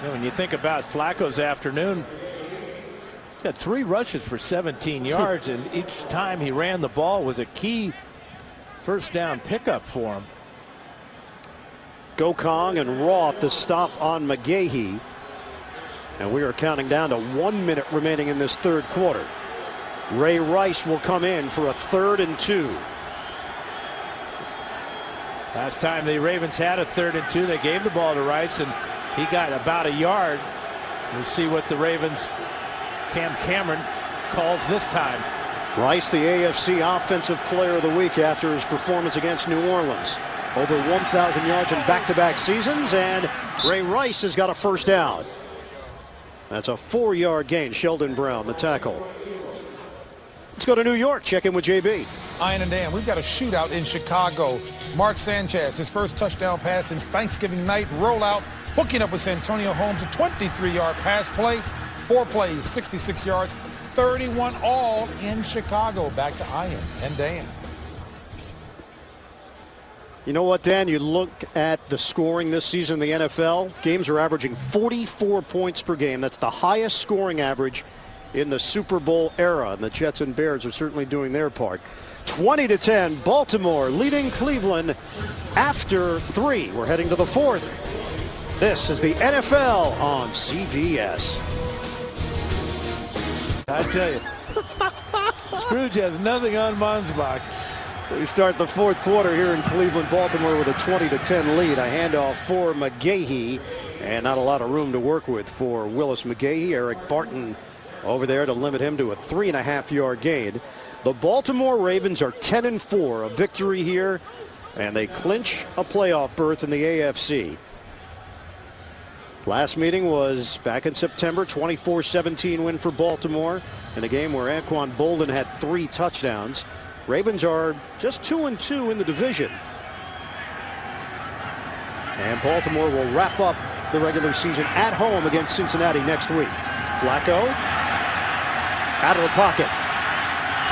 Yeah, when you think about Flacco's afternoon, he's got 3 rushes for 17 yards, and each time he ran the ball was a key first down pickup for him. Gokong and Roth the stop on McGahee. And we are counting down to 1 minute remaining in this third quarter. Ray Rice will come in for a 3rd and 2. Last time the Ravens had a 3rd and 2, they gave the ball to Rice, and he got about a yard. We'll see what the Ravens' Cam Cameron calls this time. Rice, the AFC Offensive Player of the Week after his performance against New Orleans. Over 1,000 yards in back-to-back seasons, and Ray Rice has got a first down. That's a 4-yard gain. Sheldon Brown, the tackle. Let's go to New York. Check in with JB. Ian and Dan, we've got a shootout in Chicago. Mark Sanchez, his first touchdown pass since Thanksgiving night. Rollout, hooking up with Santonio Holmes, a 23-yard pass play. 4 plays, 66 yards, 31 all in Chicago. Back to Ian and Dan. You know what, Dan? You look at the scoring this season in the NFL. Games are averaging 44 points per game. That's the highest scoring average in the Super Bowl era. And the Jets and Bears are certainly doing their part. 20-10, Baltimore leading Cleveland after 3. We're heading to the 4th. This is the NFL on CBS. I tell you, Scrooge has nothing on Monsbach. We start the 4th quarter here in Cleveland, Baltimore with a 20-10 lead. A handoff for McGahee, and not a lot of room to work with for Willis McGahee. Eric Barton over there to limit him to a 3.5-yard gain. The Baltimore Ravens are 10-4, a victory here, and they clinch a playoff berth in the AFC. Last meeting was back in September, 24-17 win for Baltimore in a game where Anquan Bolden had 3 touchdowns. Ravens are just 2-2 in the division. And Baltimore will wrap up the regular season at home against Cincinnati next week. Flacco out of the pocket.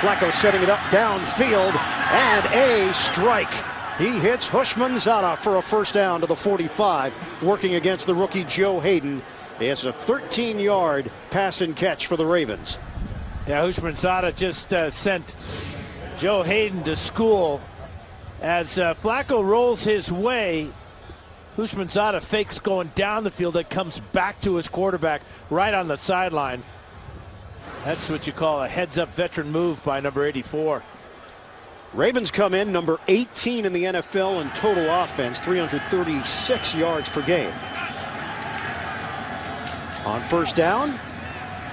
Flacco setting it up downfield, and a strike. He hits Hushmanzada for a first down to the 45, working against the rookie Joe Hayden. It's a 13-yard pass and catch for the Ravens. Yeah, Hushmanzada just sent Joe Hayden to school. As Flacco rolls his way, Hushmanzada fakes going down the field. That comes back to his quarterback right on the sideline. That's what you call a heads-up veteran move by number 84. Ravens come in number 18 in the NFL in total offense, 336 yards per game. On first down,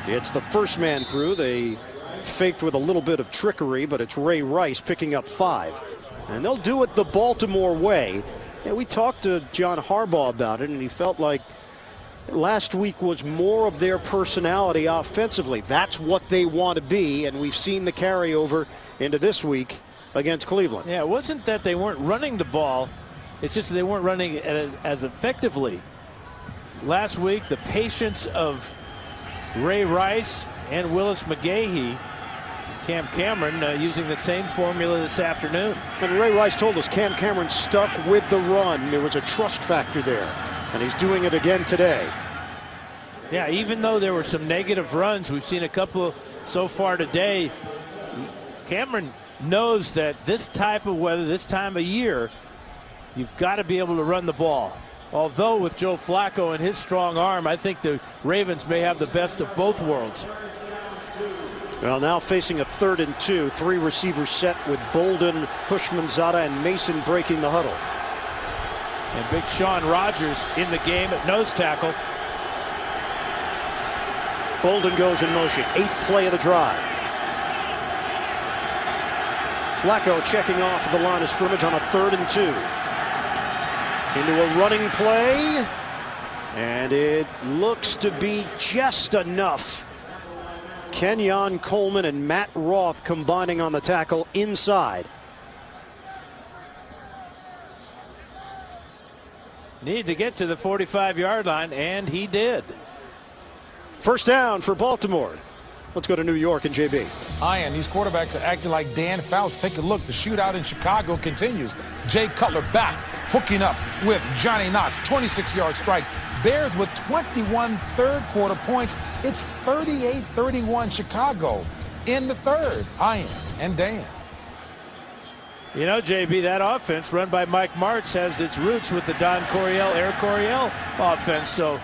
it's the first man through. They faked with a little bit of trickery, but it's Ray Rice picking up 5. And they'll do it the Baltimore way. And we talked to John Harbaugh about it, and he felt like last week was more of their personality offensively. That's what they want to be, and we've seen the carryover into this week against Cleveland. Yeah, it wasn't that they weren't running the ball. It's just that they weren't running it as effectively. Last week, the patience of Ray Rice and Willis McGahee, Cam Cameron using the same formula this afternoon. And Ray Rice told us Cam Cameron stuck with the run. There was a trust factor there, and he's doing it again today. Yeah, even though there were some negative runs, we've seen a couple so far today. Cameron knows that this type of weather, this time of year, you've got to be able to run the ball. Although with Joe Flacco and his strong arm, I think the Ravens may have the best of both worlds. Well, now facing a 3rd and 2, 3 receivers set with Bolden, Hushmanzada, and Mason breaking the huddle. And big Sean Rogers in the game at nose tackle. Bolden goes in motion, 8th play of the drive. Flacco checking off the line of scrimmage on a 3rd and 2. Into a running play, and it looks to be just enough. Kenyon Coleman and Matt Roth combining on the tackle inside. Need to get to the 45-yard line, and he did. First down for Baltimore. Let's go to New York and JB. Ian, these quarterbacks are acting like Dan Fouts. Take a look. The shootout in Chicago continues. Jay Cutler back, hooking up with Johnny Knox. 26-yard strike. Bears with 21 third-quarter points. It's 38-31 Chicago in the third. Ian and Dan. You know, JB, that offense run by Mike Martz has its roots with the Don Coryell, Air Coryell offense. So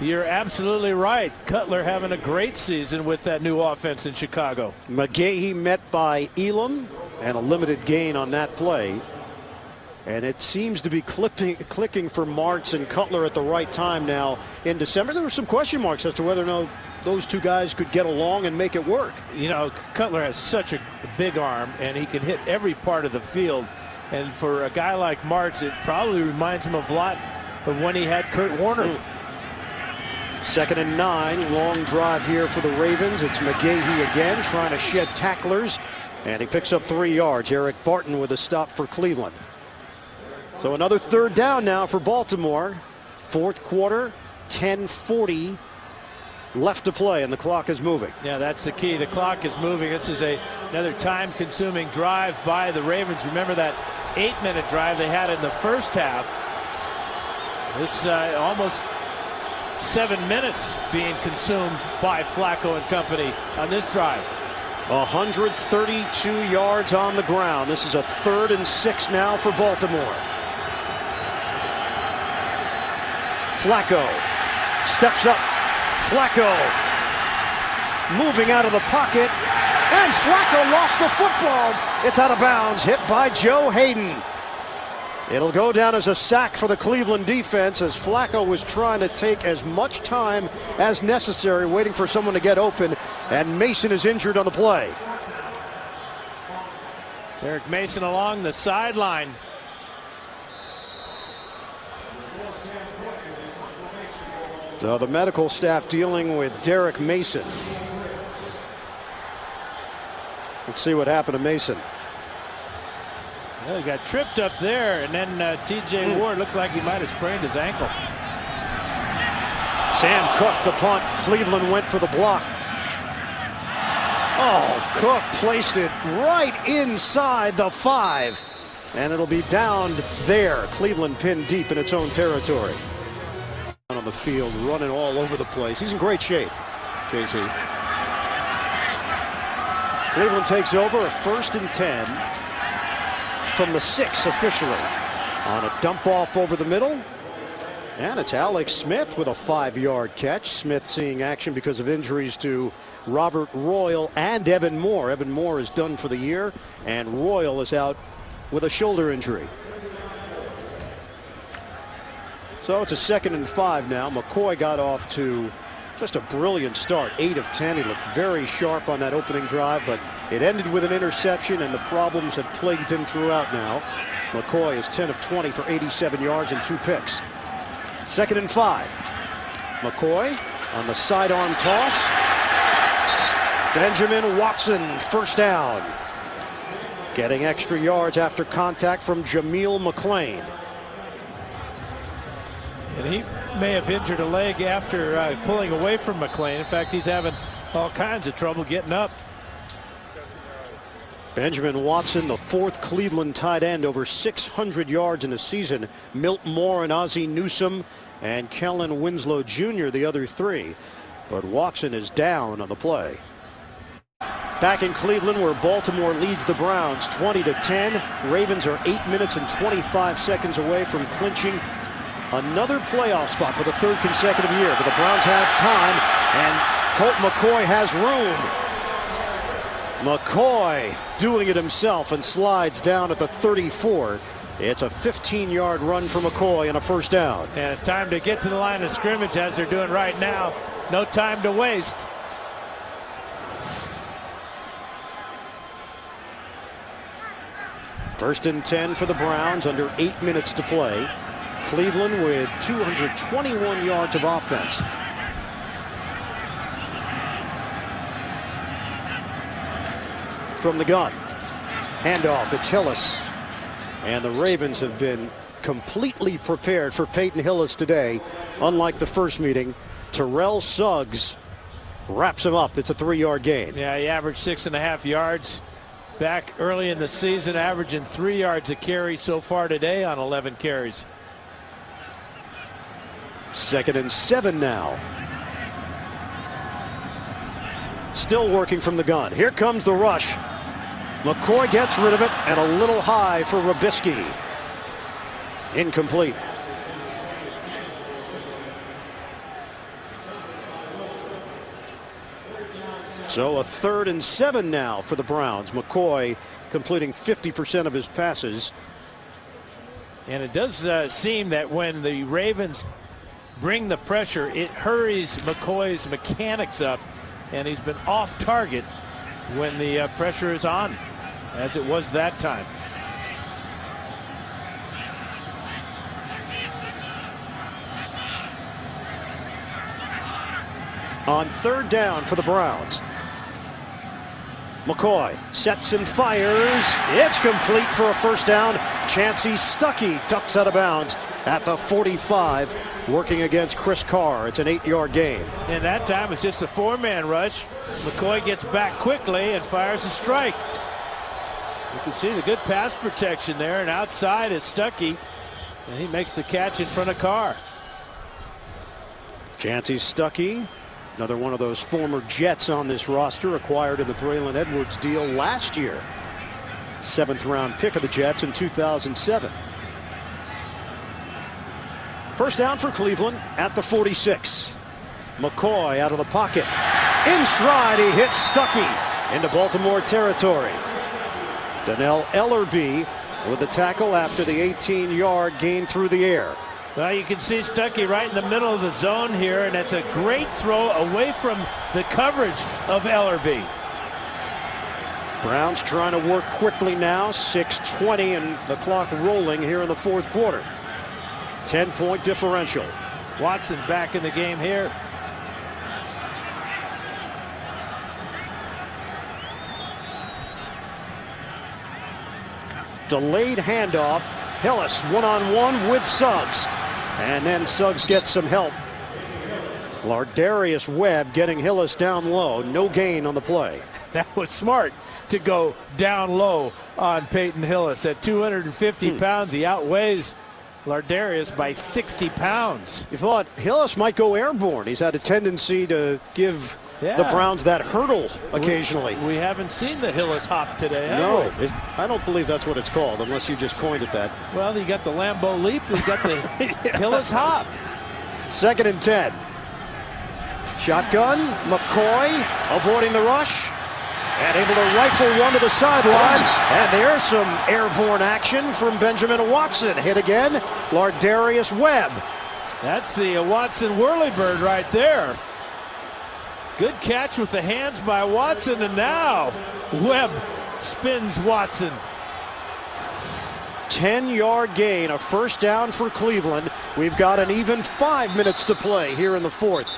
you're absolutely right. Cutler having a great season with that new offense in Chicago. McGahee met by Elam and a limited gain on that play. And it seems to be clicking for Martz and Cutler at the right time now in December. There were some question marks as to whether or not those two guys could get along and make it work. You know, Cutler has such a big arm, and he can hit every part of the field. And for a guy like Martz, it probably reminds him of a lot of when he had Kurt Warner. 2nd and 9, long drive here for the Ravens. It's McGahee again trying to shed tacklers, and he picks up 3 yards. Eric Barton with a stop for Cleveland. So another 3rd down now for Baltimore. 4th quarter, 10:40 left to play, and the clock is moving. Yeah, that's the key. The clock is moving. This is another time-consuming drive by the Ravens. Remember that 8-minute drive they had in the first half. This almost 7 minutes being consumed by Flacco and company on this drive. 132 yards on the ground. This is a 3rd and 6 now for Baltimore. Flacco steps up. Flacco moving out of the pocket, and Flacco lost the football. It's out of bounds, hit by Joe Hayden. It'll go down as a sack for the Cleveland defense as Flacco was trying to take as much time as necessary, waiting for someone to get open, and Mason is injured on the play. Derek Mason along the sideline. So the medical staff dealing with Derek Mason. Let's see what happened to Mason. Well, he got tripped up there, and then T.J. Ward looks like he might have sprained his ankle. Sam Cook, the punt. Cleveland went for the block. Oh, Cook placed it right inside the 5. And it'll be downed there. Cleveland pinned deep in its own territory. On the field, running all over the place. He's in great shape, JC. Cleveland takes over a 1st and 10 from the 6 officially. On a dump off over the middle. And it's Alex Smith with a 5-yard catch. Smith seeing action because of injuries to Robert Royal and Evan Moore. Evan Moore is done for the year, and Royal is out with a shoulder injury. So it's a 2nd and 5 now. McCoy got off to Just a brilliant start, 8 of 10. He looked very sharp on that opening drive, but it ended with an interception, and the problems had plagued him throughout now. McCoy is 10 of 20 for 87 yards and 2 picks. 2nd and 5. McCoy on the sidearm toss. Benjamin Watson, first down. Getting extra yards after contact from Jameel McClain. And he may have injured a leg after pulling away from McClain. In fact, he's having all kinds of trouble getting up. Benjamin Watson, the 4th Cleveland tight end, over 600 yards in a season. Milt Moore and Ozzie Newsome and Kellen Winslow Jr., the other 3. But Watson is down on the play. Back in Cleveland, where Baltimore leads the Browns 20-10. Ravens are 8 minutes and 25 seconds away from clinching another playoff spot for the 3rd consecutive year. But the Browns have time, and Colt McCoy has room. McCoy doing it himself and slides down at the 34. It's a 15-yard run for McCoy and a first down. And it's time to get to the line of scrimmage, as they're doing right now. No time to waste. First and 10 for the Browns, under 8 minutes to play. Cleveland with 221 yards of offense. From the gun. Handoff, it's Hillis. And the Ravens have been completely prepared for Peyton Hillis today. Unlike the first meeting, Terrell Suggs wraps him up. It's a 3-yard gain. Yeah, he averaged 6.5 yards back early in the season, averaging 3 yards a carry so far today on 11 carries. 2nd and 7 now. Still working from the gun. Here comes the rush. McCoy gets rid of it, and a little high for Robisky. Incomplete. So a 3rd and 7 now for the Browns. McCoy completing 50% of his passes. And it does seem that when the Ravens bring the pressure, it hurries McCoy's mechanics up, and he's been off target when the pressure is on, as it was that time. On 3rd down for the Browns. McCoy sets and fires. It's complete for a first down. Chancey Stuckey ducks out of bounds at the 45, working against Chris Carr. It's an 8-yard gain. And that time it's just a 4-man rush. McCoy gets back quickly and fires a strike. You can see the good pass protection there, and outside is Stuckey, and he makes the catch in front of Carr. Chancey Stuckey, another one of those former Jets on this roster, acquired in the Braylon Edwards deal last year. 7th-round pick of the Jets in 2007. First down for Cleveland at the 46. McCoy out of the pocket. In stride, he hits Stuckey into Baltimore territory. Donnell Ellerbe with the tackle after the 18-yard gain through the air. Well, you can see Stuckey right in the middle of the zone here, and it's a great throw away from the coverage of Ellerbe. Browns trying to work quickly now. 6:20 and the clock rolling here in the 4th quarter. 10-point differential. Watson back in the game here. Delayed handoff. Hillis one-on-one with Suggs. And then Suggs gets some help. Lardarius Webb getting Hillis down low. No gain on the play. That was smart to go down low on Peyton Hillis. At 250 pounds, he outweighs Lardarius by 60 pounds. You thought Hillis might go airborne. He's had a tendency to give the Browns that hurdle occasionally. We haven't seen the Hillis hop today, have No, we? I don't believe that's what it's called, unless you just coined it that. Well, you got the Lambeau leap, you got the Hillis hop. 2nd and 10. Shotgun, McCoy avoiding the rush and able to rifle one to the sideline. And there's some airborne action from Benjamin Watson. Hit again, Lardarius Webb. That's the Watson whirlybird right there. Good catch with the hands by Watson, and now Webb spins Watson. 10-yard gain, a first down for Cleveland. We've got an even 5 minutes to play here in the fourth.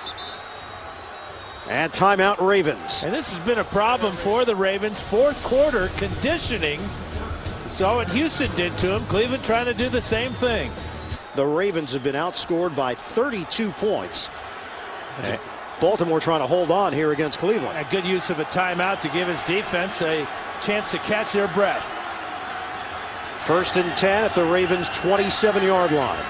And timeout Ravens. And this has been a problem for the Ravens. Fourth quarter conditioning. Saw what Houston did to him. Cleveland trying to do the same thing. The Ravens have been outscored by 32 points. Baltimore trying to hold on here against Cleveland. A good use of a timeout to give his defense a chance to catch their breath. First and 10 at the Ravens' 27-yard line.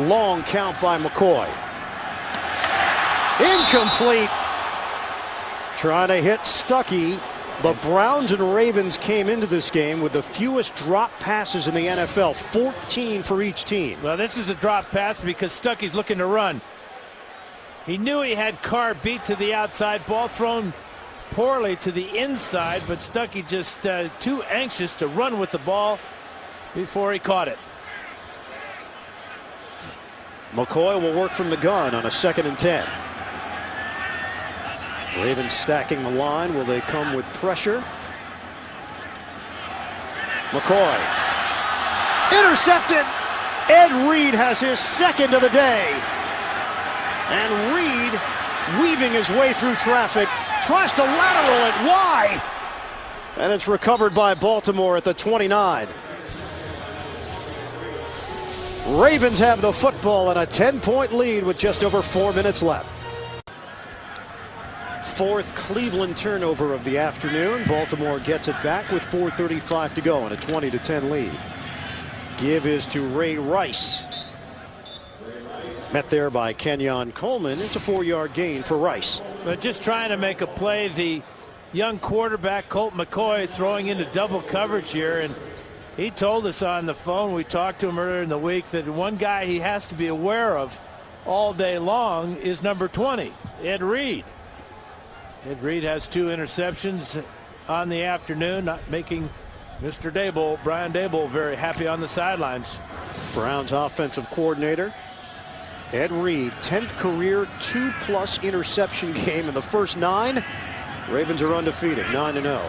Long count by McCoy. Incomplete. Trying to hit Stuckey. The Browns and Ravens came into this game with the fewest drop passes in the NFL, 14 for each team. Well, this is a drop pass because Stuckey's looking to run. He knew he had Carr beat to the outside, ball thrown poorly to the inside, but Stuckey just too anxious to run with the ball before he caught it. McCoy will work from the gun on a 2nd and 10. Ravens stacking the line. Will they come with pressure? McCoy. Intercepted. Ed Reed has his second of the day. And Reed, weaving his way through traffic, tries to lateral it. Why? And it's recovered by Baltimore at the 29. Ravens have the football and a 10-point lead with just over 4 minutes left. Fourth Cleveland turnover of the afternoon. Baltimore gets it back with 4:35 to go and a 20-10 lead. Give is to Ray Rice. Met there by Kenyon Coleman. It's a 4-yard gain for Rice. But just trying to make a play. The young quarterback Colt McCoy throwing into double coverage here, and he told us on the phone, we talked to him earlier in the week, that one guy he has to be aware of all day long is number 20, Ed Reed. Ed Reed has 2 interceptions on the afternoon, not making Mr. Dable, Brian Dable, very happy on the sidelines. Browns offensive coordinator Ed Reed, 10th career 2+ interception game in the first 9. Ravens are undefeated, 9-0.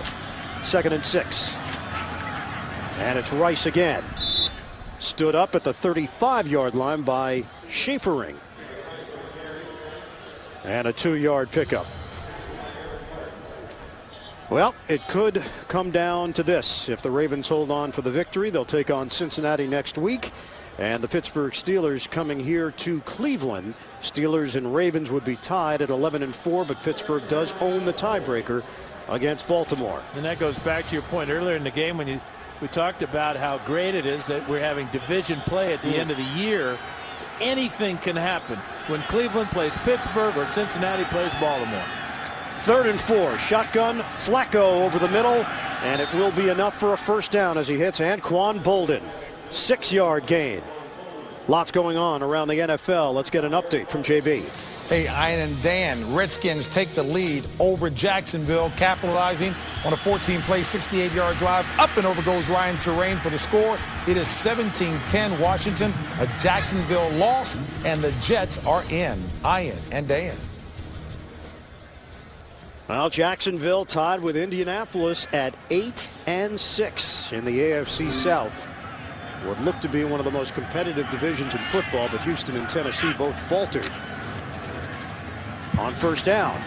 2nd and 6. And it's Rice again. Stood up at the 35-yard line by Schafering. And a 2-yard pickup. Well, it could come down to this. If the Ravens hold on for the victory, they'll take on Cincinnati next week. And the Pittsburgh Steelers coming here to Cleveland. Steelers and Ravens would be tied at 11-4, but Pittsburgh does own the tiebreaker against Baltimore. And that goes back to your point earlier in the game when we talked about how great it is that we're having division play at the end of the year. Anything can happen when Cleveland plays Pittsburgh or Cincinnati plays Baltimore. 3rd and 4. Shotgun. Flacco over the middle. And it will be enough for a first down as he hits Anquan Bolden. 6-yard gain. Lots going on around the NFL. Let's get an update from JB. Hey, Ian and Dan, Redskins take the lead over Jacksonville, capitalizing on a 14-play, 68-yard drive. Up and over goes Ryan Terrain for the score. It is 17-10 Washington, a Jacksonville loss, and the Jets are in. Ian and Dan. Well, Jacksonville tied with Indianapolis at 8-6 in the AFC South. Would look to be one of the most competitive divisions in football, but Houston and Tennessee both faltered. On first down,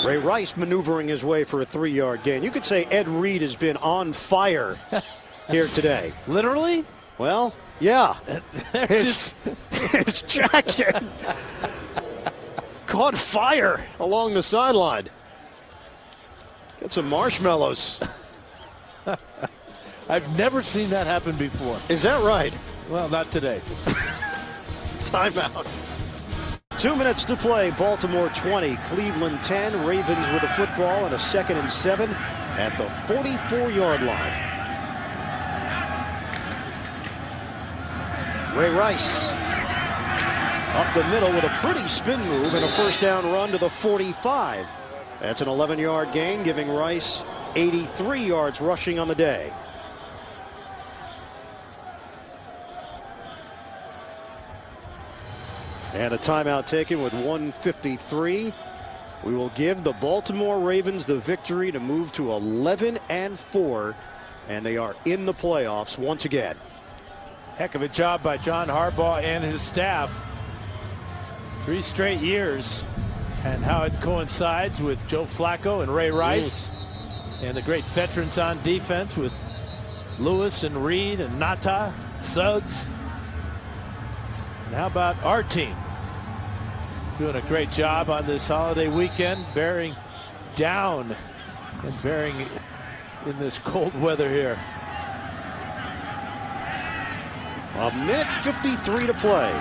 Ray Rice maneuvering his way for a 3-yard gain. You could say Ed Reed has been on fire here today. Literally? Well, yeah. His jacket caught fire along the sideline. Get some marshmallows. I've never seen that happen before. Is that right? Well, not today. Timeout. 2 minutes to play. Baltimore 20, Cleveland 10. Ravens with the football and a 2nd and 7 at the 44-yard line. Ray Rice up the middle with a pretty spin move and a first down run to the 45. That's an 11-yard gain, giving Rice 83 yards rushing on the day. And a timeout taken with 1:53. We will give the Baltimore Ravens the victory to move to 11-4, and they are in the playoffs once again. Heck of a job by John Harbaugh and his staff. 3 straight years, and how it coincides with Joe Flacco and Ray Rice and the great veterans on defense with Lewis and Reed and Nata, Suggs. And how about our team? Doing a great job on this holiday weekend, bearing down and bearing in this cold weather here. A minute 53 to play.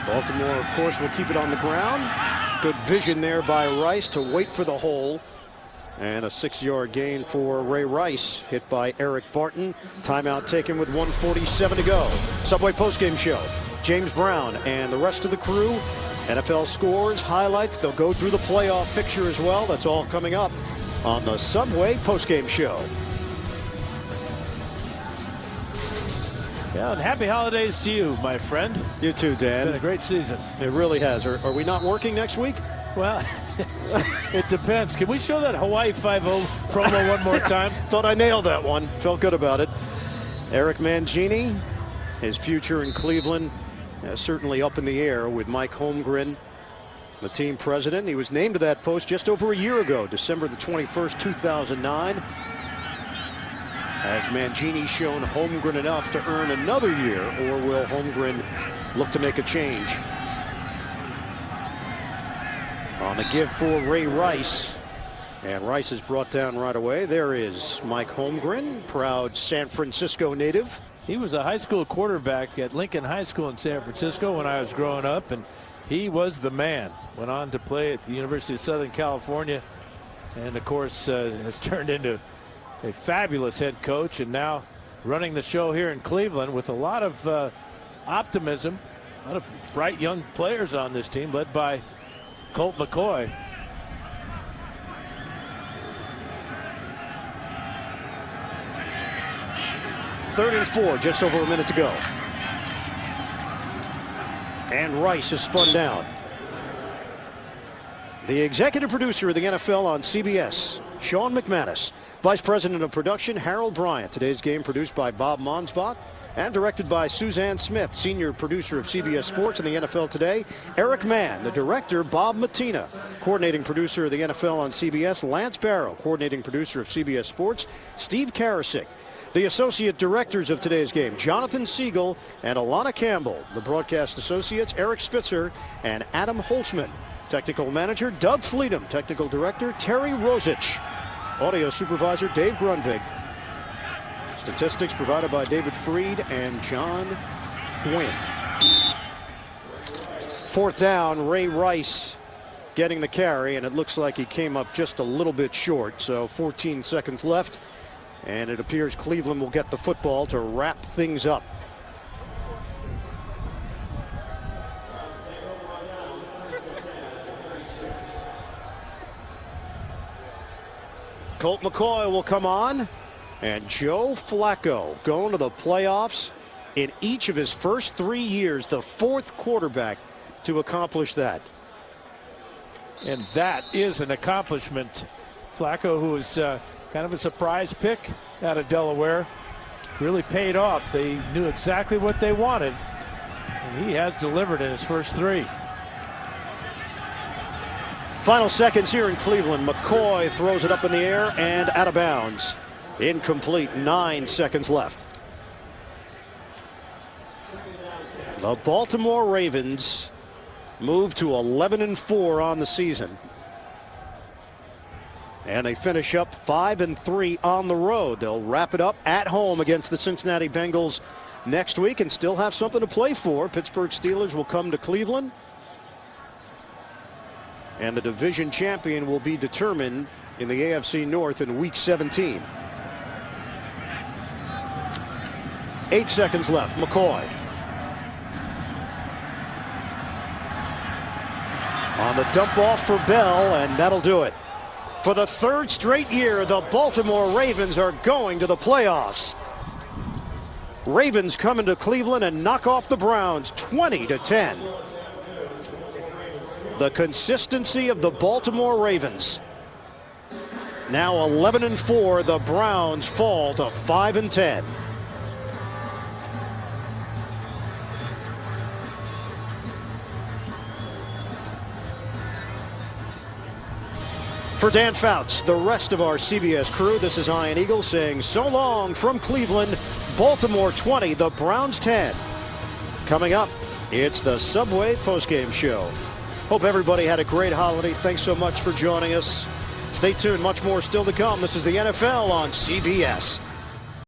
Baltimore, of course, will keep it on the ground. Good vision there by Rice to wait for the hole. And a 6-yard gain for Ray Rice, hit by Eric Barton. Timeout taken with 1:47 to go. Subway postgame show. James Brown and the rest of the crew. NFL scores, highlights. They'll go through the playoff picture as well. That's all coming up on the Subway postgame show. Yeah, and happy holidays to you, my friend. You too, Dan. It's been a great season. It really has. Are we not working next week? Well, it depends. Can we show that Hawaii 5-0 promo one more time? Thought I nailed that one. Felt good about it. Eric Mangini, his future in Cleveland, certainly up in the air with Mike Holmgren, the team president. He was named to that post just over a year ago, December the 21st, 2009. Has Mangini shown Holmgren enough to earn another year, or will Holmgren look to make a change? On the give for Ray Rice. And Rice is brought down right away. There is Mike Holmgren, proud San Francisco native. He was a high school quarterback at Lincoln High School in San Francisco when I was growing up, and he was the man. Went on to play at the University of Southern California, and of course has turned into a fabulous head coach, and now running the show here in Cleveland with a lot of optimism. A lot of bright young players on this team, led by Colt McCoy. Third and 4, just over a minute to go. And Rice is spun down. The executive producer of the NFL on CBS, Sean McManus. Vice President of Production, Harold Bryant. Today's game produced by Bob Monsbach and directed by Suzanne Smith. Senior producer of CBS Sports and the NFL Today, Eric Mann. The director, Bob Matina. Coordinating producer of the NFL on CBS, Lance Barrow. Coordinating producer of CBS Sports, Steve Karasik. The associate directors of today's game, Jonathan Siegel and Alana Campbell. The broadcast associates, Eric Spitzer and Adam Holtzman. Technical manager, Doug Fleetum. Technical director, Terry Rosich. Audio supervisor, Dave Grunvig. Statistics provided by David Freed and John Gwynn. Fourth down, Ray Rice getting the carry, and it looks like he came up just a little bit short. So 14 seconds left. And it appears Cleveland will get the football to wrap things up. Colt McCoy will come on. And Joe Flacco going to the playoffs in each of his first 3 years, the 4th quarterback to accomplish that. And that is an accomplishment. Flacco, who was kind of a surprise pick out of Delaware, really paid off. They knew exactly what they wanted, and he has delivered in his first 3. Final seconds here in Cleveland. McCoy throws it up in the air and out of bounds. Incomplete. 9 seconds left. The Baltimore Ravens move to 11-4 on the season. And they finish up 5-3 on the road. They'll wrap it up at home against the Cincinnati Bengals next week and still have something to play for. Pittsburgh Steelers will come to Cleveland. And the division champion will be determined in the AFC North in Week 17. 8 seconds left. McCoy. On the dump off for Bell, and that'll do it. For the third straight year, the Baltimore Ravens are going to the playoffs. Ravens come into Cleveland and knock off the Browns 20-10. The consistency of the Baltimore Ravens. Now 11-4, the Browns fall to 5-10. For Dan Fouts, the rest of our CBS crew, this is Ian Eagle saying so long from Cleveland. Baltimore 20, the Browns 10. Coming up, it's the Subway postgame show. Hope everybody had a great holiday. Thanks so much for joining us. Stay tuned, much more still to come. This is the NFL on CBS.